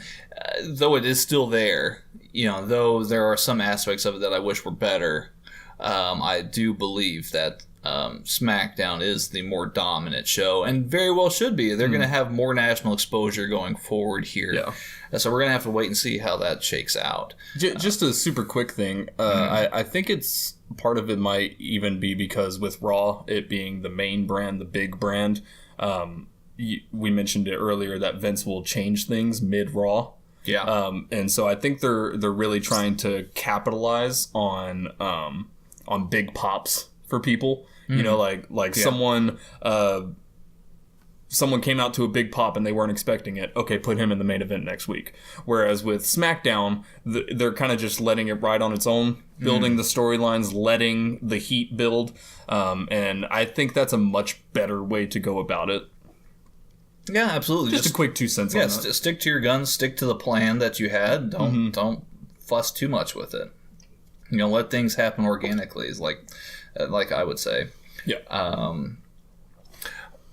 though it is still there, though there are some aspects of it that I wish were better, I do believe that SmackDown is the more dominant show, and very well should be. They're going to have more national exposure going forward here. Yeah. So we're going to have to wait and see how that shakes out. Just a super quick thing. I think it's part of it might even be because with Raw, it being the main brand, the big brand, we mentioned it earlier that Vince will change things mid-Raw. Yeah. And so I think they're really trying to capitalize on big pops for people. Someone came out to a big pop and they weren't expecting it. Okay, put him in the main event next week. Whereas with SmackDown, they're kind of just letting it ride on its own, building the storylines, letting the heat build. And I think that's a much better way to go about it. Yeah, absolutely. Just a quick 2 cents on that. Stick to your guns, stick to the plan that you had. Don't fuss too much with it. Let things happen organically is like I would say. Yeah.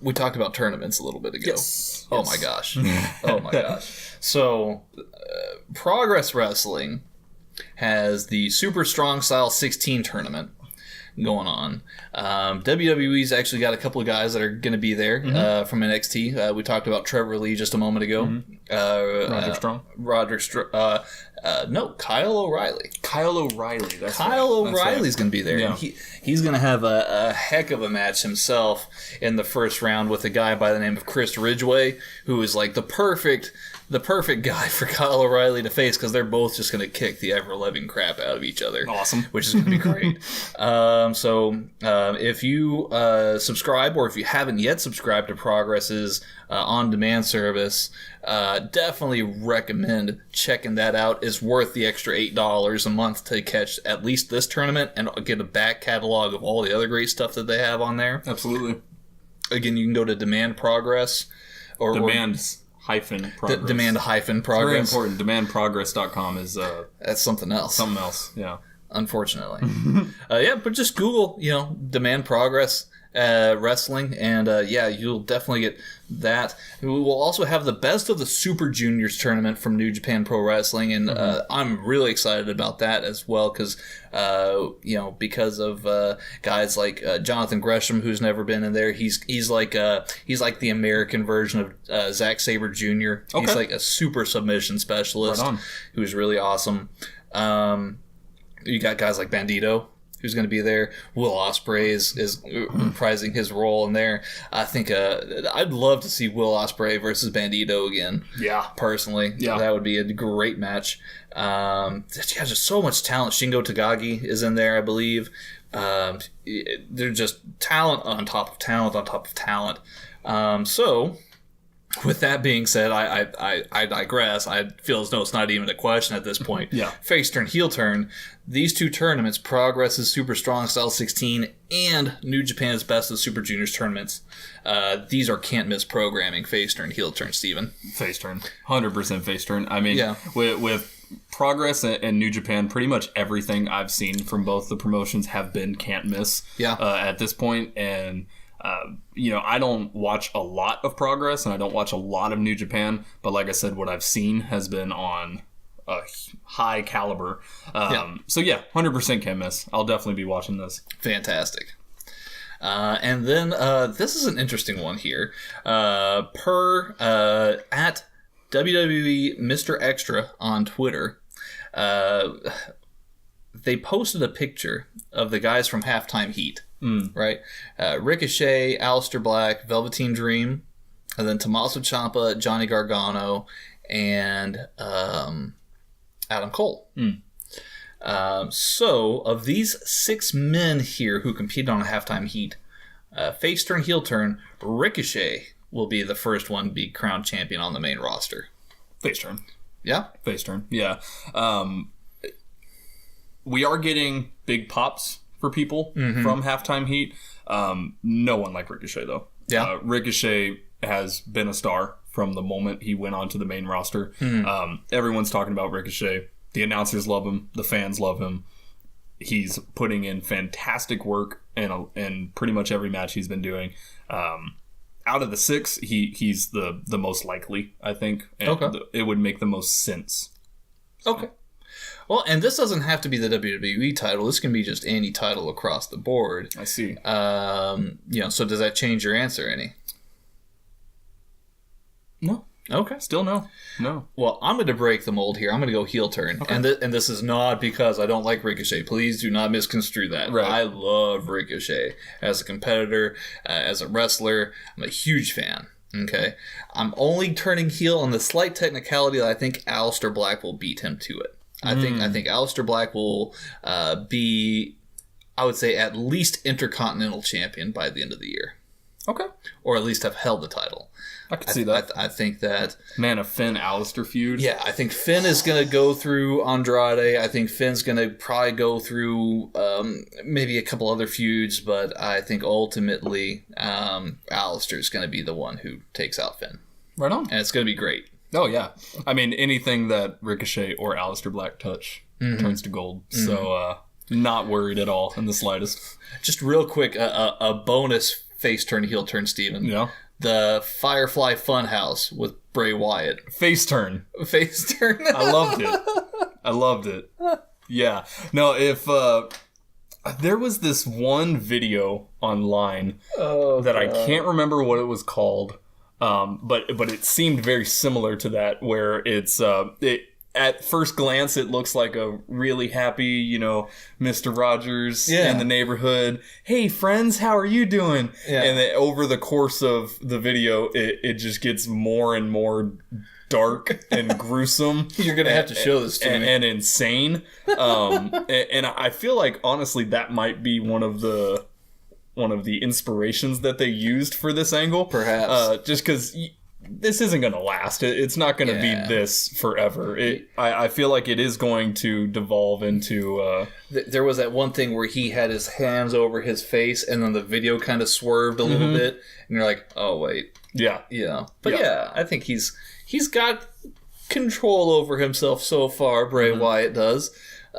We talked about tournaments a little bit ago. Yes. Oh my gosh. Oh my gosh. So, Progress Wrestling has the Super Strong Style 16 tournament. going on. WWE's actually got a couple of guys that are going to be there from NXT. We talked about Trevor Lee just a moment ago. Roderick Strong? No, Kyle O'Reilly. Kyle O'Reilly. That's Kyle O'Reilly's right. going to be there. Yeah. He's going to have a heck of a match himself in the first round with a guy by the name of Chris Ridgway, who is like the perfect guy for Kyle O'Reilly to face, because they're both just going to kick the ever-loving crap out of each other. Awesome. Which is going to be great. If you subscribe, or if you haven't yet subscribed to Progress's on-demand service, definitely recommend checking that out. It's worth the extra $8 a month to catch at least this tournament and get a back catalog of all the other great stuff that they have on there. Absolutely. Again, you can go to Demand Progress. Demand-Progress. Demand-Progress. It's very important. DemandProgress.com is... That's something else. Something else, yeah. Unfortunately. But just Google, Demand Progress Wrestling, and you'll definitely get that. We will also have the Best of the Super Juniors tournament from New Japan Pro Wrestling, and I'm really excited about that as well, because of guys like Jonathan Gresham, who's never been in there. He's like the American version of Zack Sabre Jr. Okay. He's like a super submission specialist who's really awesome. You got guys like Bandito, who's going to be there. Will Ospreay is reprising his role in there. I think I'd love to see Will Ospreay versus Bandito again. Yeah, personally, that would be a great match. Just so much talent. Shingo Takagi is in there, I believe. They're just talent on top of talent on top of talent. So, with that being said, I digress. I feel as though it's not even a question at this point. Face turn, heel turn. These two tournaments, Progress's Super Strong Style 16 and New Japan's Best of Super Juniors tournaments, these are can't-miss programming. Face turn, heel turn, Steven. Face turn. 100% face turn. I mean, with Progress and New Japan, pretty much everything I've seen from both the promotions have been can't-miss at this point, and... I don't watch a lot of Progress and I don't watch a lot of New Japan, but like I said, what I've seen has been on a high caliber. 100% can't miss. I'll definitely be watching this. Fantastic. And then this is an interesting one here. At WWE Mr. Extra on Twitter, they posted a picture of the guys from Halftime Heat. Right? Ricochet, Aleister Black, Velveteen Dream, and then Tommaso Ciampa, Johnny Gargano, and Adam Cole. So, of these 6 men here who competed on a Halftime Heat, face turn, heel turn, Ricochet will be the first one to be crowned champion on the main roster. Face turn. Yeah? Face turn, yeah. We are getting big pops for people from Halftime Heat. No one like Ricochet, though. Yeah. Ricochet has been a star from the moment he went onto the main roster. Everyone's talking about Ricochet. The announcers love him. The fans love him. He's putting in fantastic work in pretty much every match he's been doing. Out of the 6, he's the most likely, I think. And it would make the most sense. Okay. Well, and this doesn't have to be the WWE title. This can be just any title across the board. I see. So does that change your answer any? No. Okay. Still no. No. Well, I'm going to break the mold here. I'm going to go heel turn. Okay. And this is not because I don't like Ricochet. Please do not misconstrue that. Right. I love Ricochet. As a competitor, as a wrestler, I'm a huge fan. Okay. I'm only turning heel on the slight technicality that I think Aleister Black will beat him to it. I think Aleister Black will be, I would say, at least Intercontinental Champion by the end of the year. Okay. Or at least have held the title. I can see that. I think that... Man, a Finn-Aleister feud? Yeah, I think Finn is going to go through Andrade. I think Finn's going to probably go through maybe a couple other feuds, but I think ultimately Aleister is going to be the one who takes out Finn. Right on. And it's going to be great. Oh, yeah. I mean, anything that Ricochet or Aleister Black touch turns to gold. So, not worried at all in the slightest. Just real quick, a bonus face turn, heel turn, Steven. Yeah. The Firefly Funhouse with Bray Wyatt. Face turn. Face turn. I loved it. Yeah. No, if... There was this one video online that I can't remember what it was called, but it seemed very similar to that, where it's at first glance it looks like a really happy, Mr. Rogers in the neighborhood. Hey friends, how are you doing? Yeah. And then over the course of the video, it just gets more and more dark and gruesome. You're gonna have to show this to me. And insane. And I feel like honestly that might be one of the inspirations that they used for this angle. Perhaps. Just because this isn't gonna last. It's not gonna be this forever. I feel like it is going to devolve into. There was that one thing where he had his hands over his face, and then the video kind of swerved a little bit, and you're like, oh wait, yeah. But I think he's got control over himself so far. Bray Wyatt does.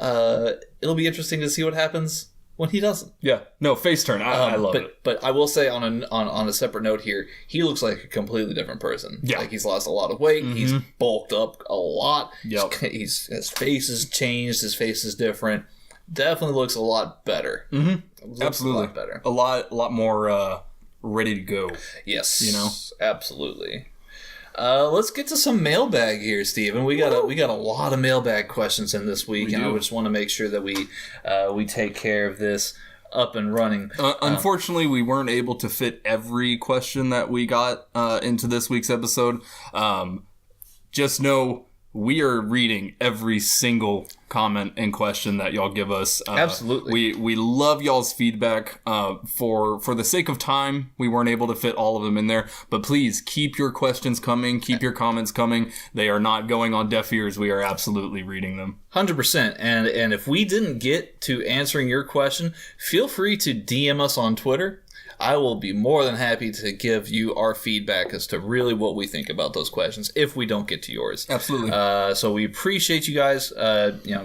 It'll be interesting to see what happens when he doesn't. Yeah, no, face turn. I love it. But I will say on a separate note here, he looks like a completely different person. Yeah, like he's lost a lot of weight. He's bulked up a lot. Yep. His face has changed. His face is different. Definitely looks a lot better. Absolutely, a lot better. A lot more ready to go. Yes, absolutely. Let's get to some mailbag here, Steven. We got a lot of mailbag questions in this week, and I just want to make sure that we take care of this up and running. Unfortunately, we weren't able to fit every question that we got into this week's episode. Just know we are reading every single comment and question that y'all give us. Absolutely. We love y'all's feedback. For the sake of time, we weren't able to fit all of them in there. But please, keep your questions coming. Keep your comments coming. They are not going on deaf ears. We are absolutely reading them. 100%. And if we didn't get to answering your question, feel free to DM us on Twitter. I will be more than happy to give you our feedback as to really what we think about those questions if we don't get to yours. Absolutely. So we appreciate you guys,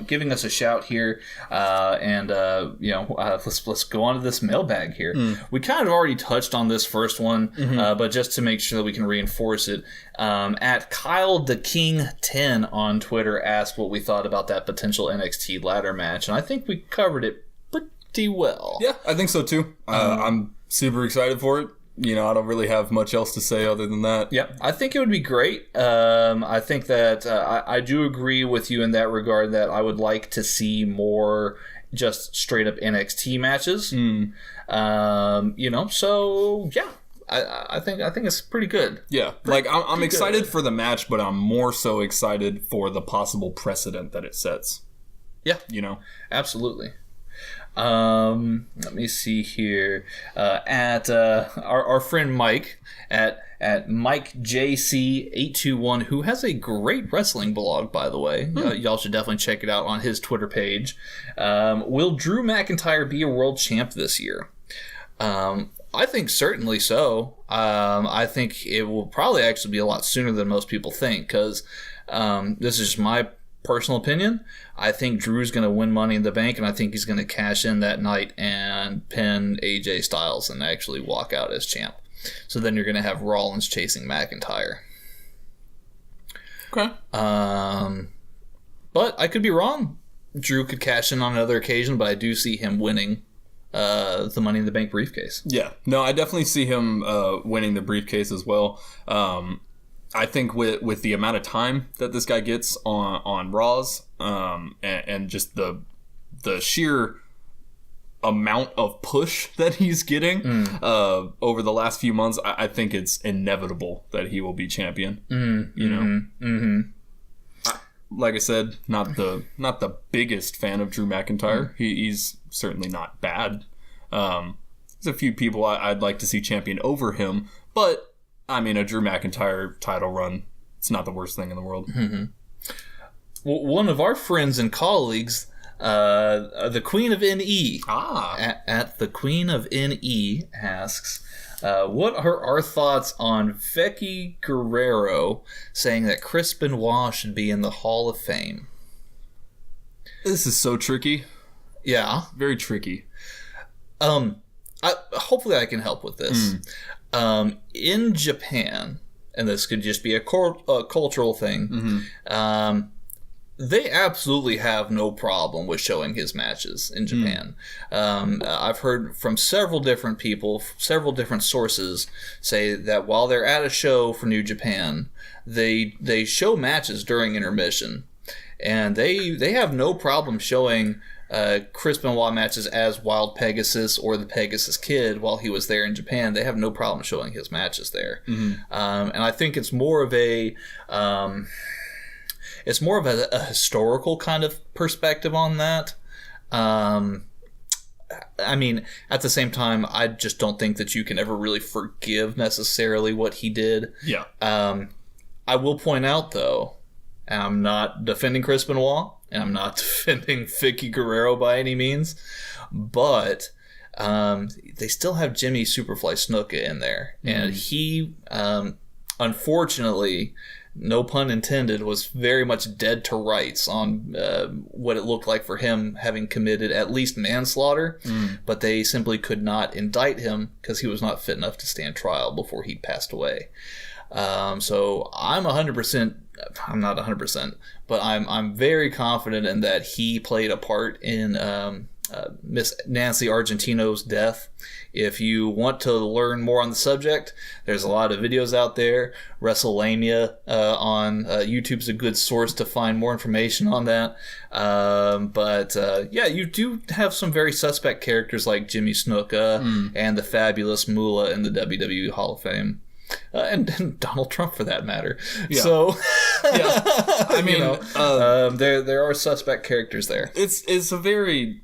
giving us a shout here, let's go on to this mailbag here. We kind of already touched on this first one, but just to make sure that we can reinforce it, at Kyle the King 10 on Twitter asked what we thought about that potential NXT ladder match, and I think we covered it pretty well. Yeah, I think so too. I'm super excited for it. I don't really have much else to say other than that. Yeah, I think it would be great. I think that I do agree with you in that regard that I would like to see more just straight up NXT matches. So yeah, I think it's pretty good. Yeah, I'm excited for the match, but I'm more so excited for the possible precedent that it sets. Yeah, absolutely. Let me see here. At our friend Mike at Mike JC821, who has a great wrestling blog, by the way. Y'all should definitely check it out on his Twitter page. Will Drew McIntyre be a world champ this year? I think certainly so. I think it will probably actually be a lot sooner than most people think, because this is my personal opinion. I think Drew's going to win Money in the Bank, and I think he's going to cash in that night and pin AJ Styles and actually walk out as champ. So then you're going to have Rollins chasing McIntyre. Okay. But I could be wrong. Drew could cash in on another occasion, but I do see him winning the Money in the Bank briefcase. Yeah. No, I definitely see him winning the briefcase as well. I think with the amount of time that this guy gets on Raws, and just the sheer amount of push that he's getting over the last few months, I think it's inevitable that he will be champion. Like I said, not the biggest fan of Drew McIntyre. He's certainly not bad. There's a few people I'd like to see champion over him, but I mean, a Drew McIntyre title run, it's not the worst thing in the world. Well, one of our friends and colleagues, the Queen of NE, at the Queen of NE asks, what are our thoughts on Becky Guerrero saying that Chris Benoit should be in the Hall of Fame? This is so tricky. Yeah. Very tricky. Hopefully I can help with this. In Japan, and this could just be a cultural thing, they absolutely have no problem with showing his matches in Japan. I've heard from several different people, several different sources say that while they're at a show for New Japan, they show matches during intermission. And they have no problem showing Chris Benoit matches as Wild Pegasus or the Pegasus Kid while he was there in Japan. They have no problem showing his matches there. And I think it's more of a... It's more of a historical kind of perspective on that. I mean, at the same time, I just don't think that you can ever really forgive necessarily what he did. Yeah. I will point out, though, and I'm not defending Chris Benoit, and I'm not defending Vicky Guerrero by any means, but they still have Jimmy Superfly Snuka in there. And he, unfortunately... no pun intended, was very much dead to rights on what it looked like for him having committed at least manslaughter, but they simply could not indict him because he was not fit enough to stand trial before he passed away. So I'm not 100%, but I'm very confident in that he played a part in Miss Nancy Argentino's death. If you want to learn more on the subject, there's a lot of videos out there. WrestleMania on YouTube's a good source to find more information on that. But you do have some very suspect characters like Jimmy Snuka and the fabulous Moolah in the WWE Hall of Fame. And Donald Trump, for that matter. Yeah. So, I mean, there are suspect characters there. It's a very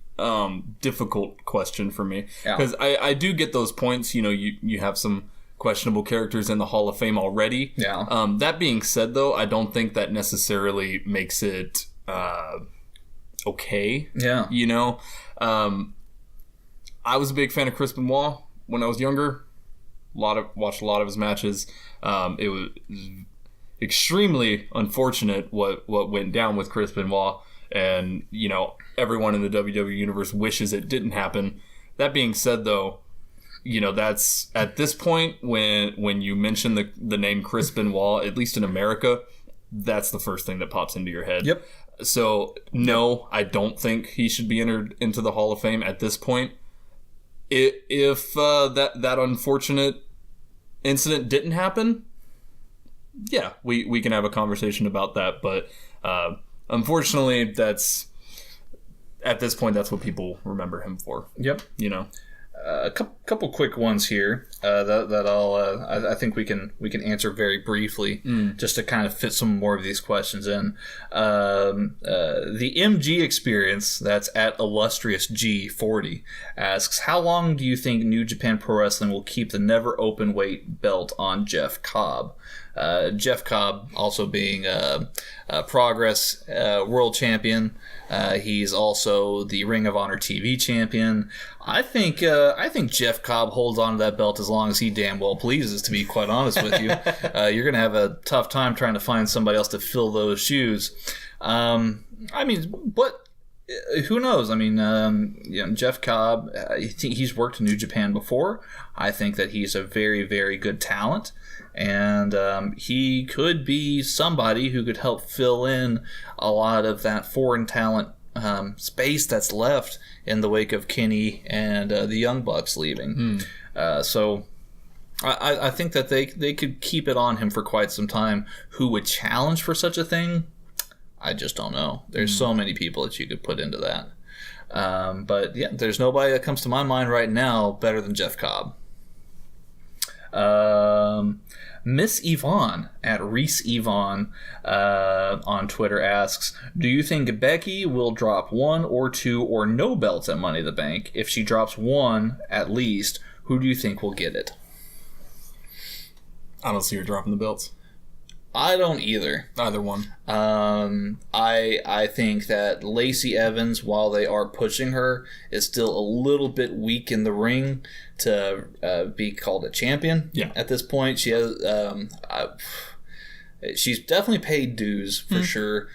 difficult question for me because I do get those points. You have some questionable characters in the Hall of Fame already. Yeah. That being said, though, I don't think that necessarily makes it okay. Yeah. I was a big fan of Chris Benoit when I was younger. Watched a lot of his matches. It was extremely unfortunate what went down with Chris Benoit, and everyone in the WWE universe wishes it didn't happen. That being said, though, that's at this point when you mention the name Chris Benoit, at least in America, that's the first thing that pops into your head. Yep. So no, I don't think he should be entered into the Hall of Fame at this point. If that unfortunate incident didn't happen, yeah, we can have a conversation about that. But unfortunately, that's at this point, that's what people remember him for. Yep. A couple quick ones here that I think we can answer very briefly, just to kind of fit some more of these questions in. The MG Experience, that's at illustrious G40, asks, how long do you think New Japan Pro Wrestling will keep the never open weight belt on Jeff Cobb? Jeff Cobb also being Progress World Champion. He's also the Ring of Honor TV Champion. I think Jeff Cobb holds on to that belt as long as he damn well pleases, to be quite honest with you. You're going to have a tough time trying to find somebody else to fill those shoes. But who knows? Jeff Cobb, he's worked in New Japan before. I think that he's a very, very good talent. And he could be somebody who could help fill in a lot of that foreign talent space that's left in the wake of Kenny and the Young Bucks leaving. So I think that they could keep it on him for quite some time. Who would challenge for such a thing? I just don't know. There's so many people that you could put into that. But yeah, there's nobody that comes to my mind right now better than Jeff Cobb. Miss Yvonne at Reese Yvonne on Twitter asks, do you think Becky will drop 1 or 2 or no belts at Money in the Bank? If she drops 1 at least, who do you think will get it? I don't see her dropping the belts. I don't either. Either one. I think that Lacey Evans, while they are pushing her, is still a little bit weak in the ring to be called a champion. Yeah. At this point, she has she's definitely paid dues for sure.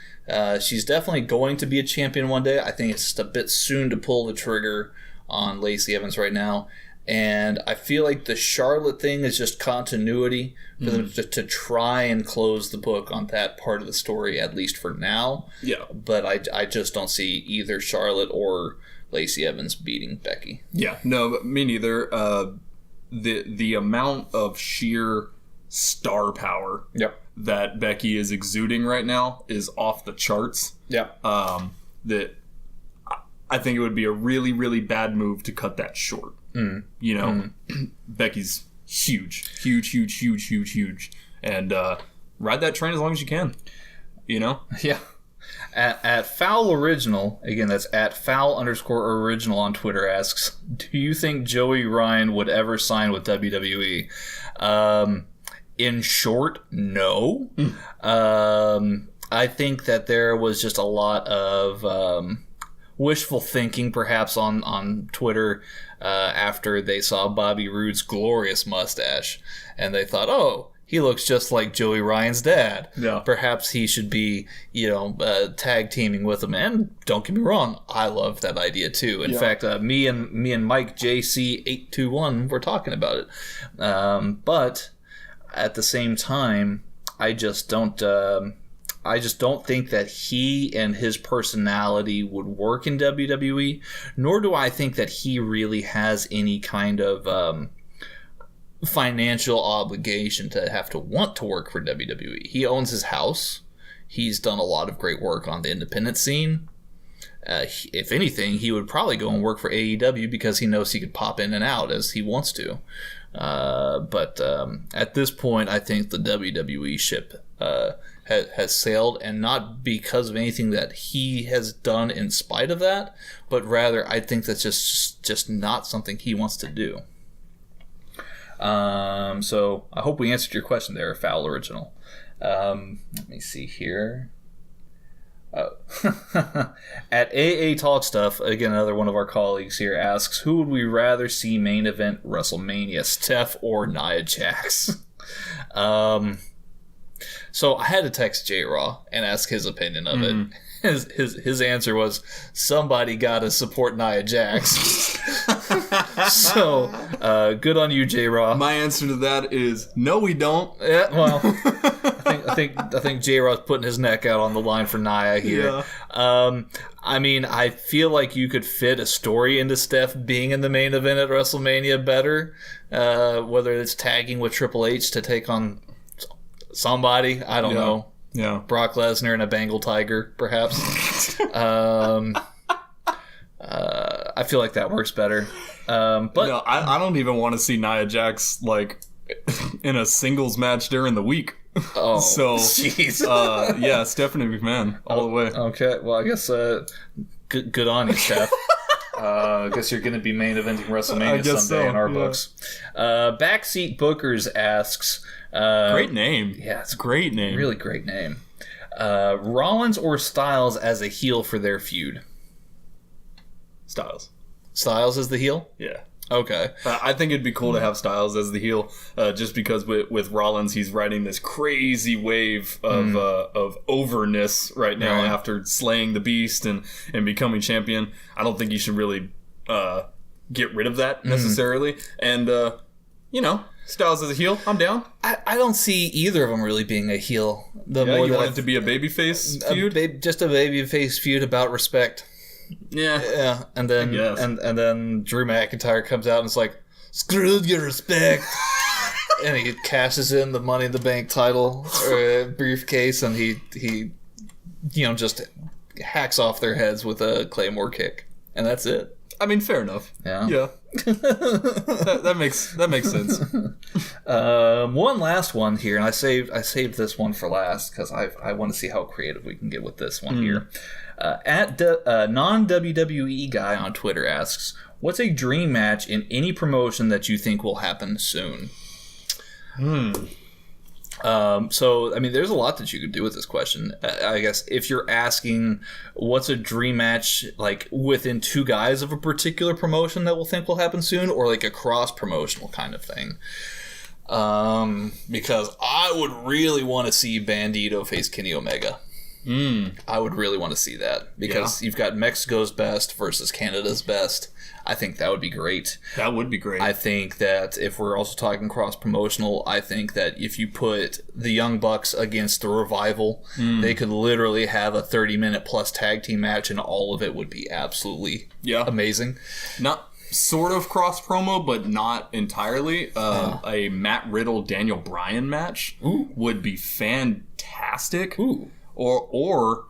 She's definitely going to be a champion one day. I think it's just a bit soon to pull the trigger on Lacey Evans right now. And I feel like the Charlotte thing is just continuity for them to try and close the book on that part of the story, at least for now. Yeah. But I just don't see either Charlotte or Lacey Evans beating Becky. Yeah, no, me neither. The amount of sheer star power that Becky is exuding right now is off the charts. Yeah. That I think it would be a really, really bad move to cut that short. You know, Becky's huge, and ride that train as long as you can. You know? Yeah. At Foul Original, again, that's at Foul_original on Twitter, asks, do you think Joey Ryan would ever sign with WWE? In short, no. I think that there was just a lot of wishful thinking, perhaps, on Twitter after they saw Bobby Roode's glorious mustache, and they thought, oh, he looks just like Joey Ryan's dad. Yeah. Perhaps he should be, tag teaming with him. And don't get me wrong, I love that idea too. In fact, me and Mike JC821 were talking about it. But at the same time, I just don't think that he and his personality would work in WWE. Nor do I think that he really has any kind of financial obligation to have to want to work for WWE. He owns his house. He's done a lot of great work on the independent scene. If anything, he would probably go and work for AEW because he knows he could pop in and out as he wants to. But at this point, I think the WWE ship has sailed, and not because of anything that he has done in spite of that, but rather I think that's just not something he wants to do. So I hope we answered your question there, Foul Original. Let me see here. At AA Talk Stuff, again, another one of our colleagues here asks, who would we rather see main event WrestleMania, Steph or Nia Jax? So I had to text J-Raw and ask his opinion of it. His answer was, somebody gotta support Nia Jax. So good on you, J-Raw. My answer to that is no, we don't. Yeah, well, I think J-Raw's putting his neck out on the line for Nia here. Yeah. I mean, I feel like you could fit a story into Steph being in the main event at WrestleMania better, whether it's tagging with Triple H to take on somebody. I don't know. Yeah, Brock Lesnar and a Bengal tiger, perhaps. I feel like that works better. But no, I don't even want to see Nia Jax in a singles match during the week. Oh, so jeez. Yeah, Stephanie McMahon all the way. Okay, well, I guess good on you, Steph. I guess you're going to be main eventing WrestleMania someday in our books. Backseat Bookers asks, great name. Yeah, it's a great name. Really great name. Rollins or Styles as a heel for their feud? Styles. Styles as the heel? Yeah. Okay. I think it'd be cool to have Styles as the heel, just because with Rollins, he's riding this crazy wave of overness right now after slaying the Beast and becoming champion. I don't think you should really get rid of that necessarily. And, Styles as a heel, I'm down. I don't see either of them really being a heel. You want it to be a babyface feud? Just a babyface feud about respect. Yeah. And then and then Drew McIntyre comes out and is like, screw your respect. And he cashes in the Money in the Bank title or briefcase, and he just hacks off their heads with a Claymore kick. And that's it. I mean, fair enough. Yeah. that makes sense. One last one here, and I saved this one for last because I want to see how creative we can get with this one here. Non-WWE guy on Twitter asks, what's a dream match in any promotion that you think will happen soon? So, I mean, there's a lot that you could do with this question. I guess if you're asking what's a dream match like within two guys of a particular promotion that we'll think will happen soon, or like a cross-promotional kind of thing. Because I would really want to see Bandito face Kenny Omega. I would really want to see that because you've got Mexico's best versus Canada's best. I think that would be great. That would be great. I think that if we're also talking cross-promotional, I think that if you put the Young Bucks against the Revival, they could literally have a 30-minute plus tag team match, and all of it would be absolutely amazing. Not sort of cross-promo, but not entirely. A Matt Riddle, Daniel Bryan match would be fantastic. Or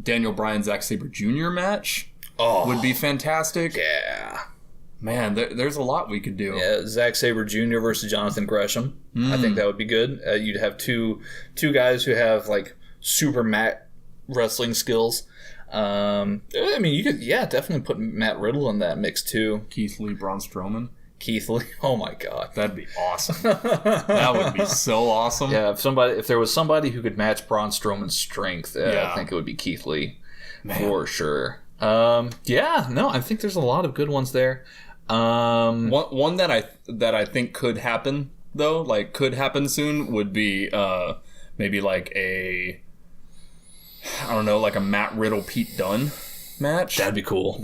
Daniel Bryan, Zack Sabre Jr. match. Would be fantastic. Yeah. Man, there's a lot we could do. Yeah, Zack Sabre Jr. versus Jonathan Gresham. I think that would be good. You'd have two guys who have, like, super mat wrestling skills. I mean, you could, definitely put Matt Riddle in that mix, too. Keith Lee, Braun Strowman. Keith Lee. Oh, my God. That'd be awesome. That would be so awesome. Yeah, if there was somebody who could match Braun Strowman's strength, I think it would be Keith Lee. For sure. I think there's a lot of good ones there. One that I think could happen though, like could happen soon, would be maybe like a Matt Riddle Pete Dunne match. That'd be cool.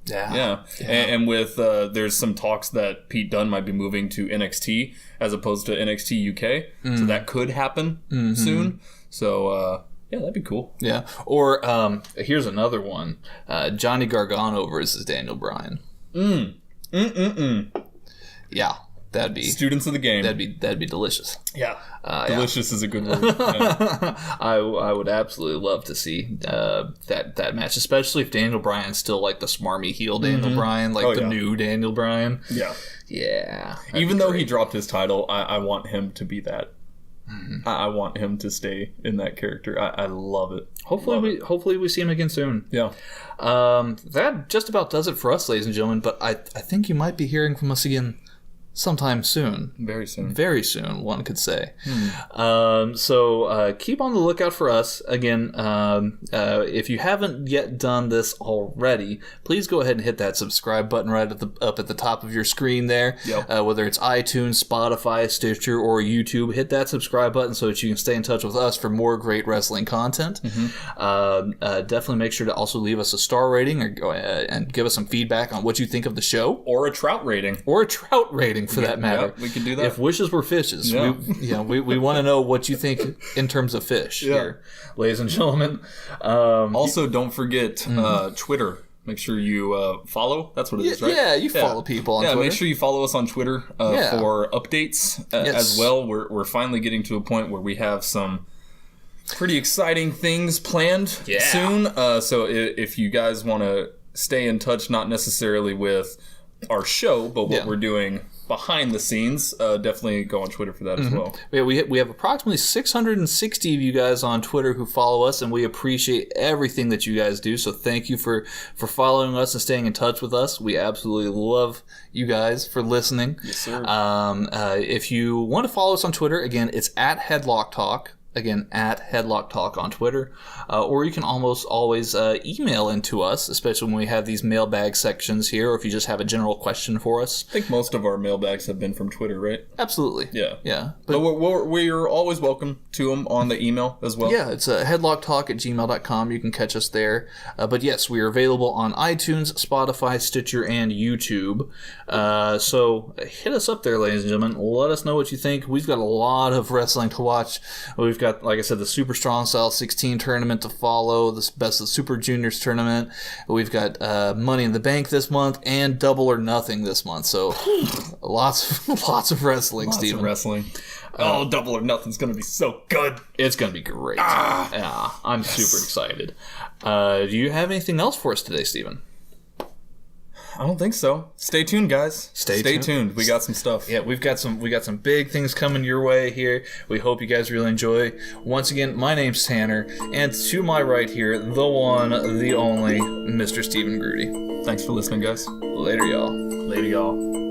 Yeah. And with there's some talks that Pete Dunne might be moving to NXT as opposed to NXT UK, so that could happen soon. So. Yeah, that'd be cool. Yeah. Or here's another one: Johnny Gargano versus Daniel Bryan. Yeah, that'd be students of the game. That'd be delicious. Yeah, delicious is a good word. Yeah. I would absolutely love to see that match, especially if Daniel Bryan's still like the smarmy heel Daniel Bryan, like the new Daniel Bryan. Yeah. Even though he dropped his title, I want him to be that. I want him to stay in that character. I love it. Hopefully we see him again soon. Yeah. That just about does it for us, ladies and gentlemen. But I think you might be hearing from us again sometime soon. Very soon. Very soon, one could say. So keep on the lookout for us. Again, if you haven't yet done this already, please go ahead and hit that subscribe button right up at the top of your screen there. Yep. Whether it's iTunes, Spotify, Stitcher, or YouTube, hit that subscribe button so that you can stay in touch with us for more great wrestling content. Definitely make sure to also leave us a star rating and give us some feedback on what you think of the show. Or a Trout rating. For that matter. Yeah, we can do that. If wishes were fishes. We want to know what you think in terms of fish here, ladies and gentlemen. Also, don't forget Twitter. Make sure you follow. That's what it is, right? Yeah, you follow people on Twitter. Yeah, make sure you follow us on Twitter for updates as well. We're finally getting to a point where we have some pretty exciting things planned soon. So if you guys want to stay in touch, not necessarily with our show, but what we're doing behind the scenes, definitely go on Twitter for that as well. Yeah, we have approximately 660 of you guys on Twitter who follow us, and we appreciate everything that you guys do. So thank you for following us and staying in touch with us. We absolutely love you guys for listening. Yes, sir. If you want to follow us on Twitter, again, it's at Headlock Talk. Again, at Headlock Talk on Twitter. Or you can almost always email into us, especially when we have these mailbag sections here, or if you just have a general question for us. I think most of our mailbags have been from Twitter, right? Absolutely. Yeah. But we're always welcome to them on the email as well. Yeah, it's headlocktalk@gmail.com. You can catch us there. But yes, we are available on iTunes, Spotify, Stitcher, and YouTube. So hit us up there, ladies and gentlemen. Let us know what you think. We've got a lot of wrestling to watch. We've got, like I said, the Super Strong Style 16 tournament to follow, the Best of Super Juniors tournament. We've got Money in the Bank this month and Double or Nothing this month. So lots of wrestling, Steven. Lots of wrestling. Double or Nothing's going to be so good. It's going to be great. Yeah, I'm super excited. Do you have anything else for us today, Steven? I don't think so. Stay tuned, guys. Stay tuned. We got some stuff. Yeah, we got some big things coming your way here. We hope you guys really enjoy. Once again, my name's Tanner, and to my right here, the one, the only, Mr. Stephen Grudy. Thanks for listening, guys. Later, y'all. Later, y'all.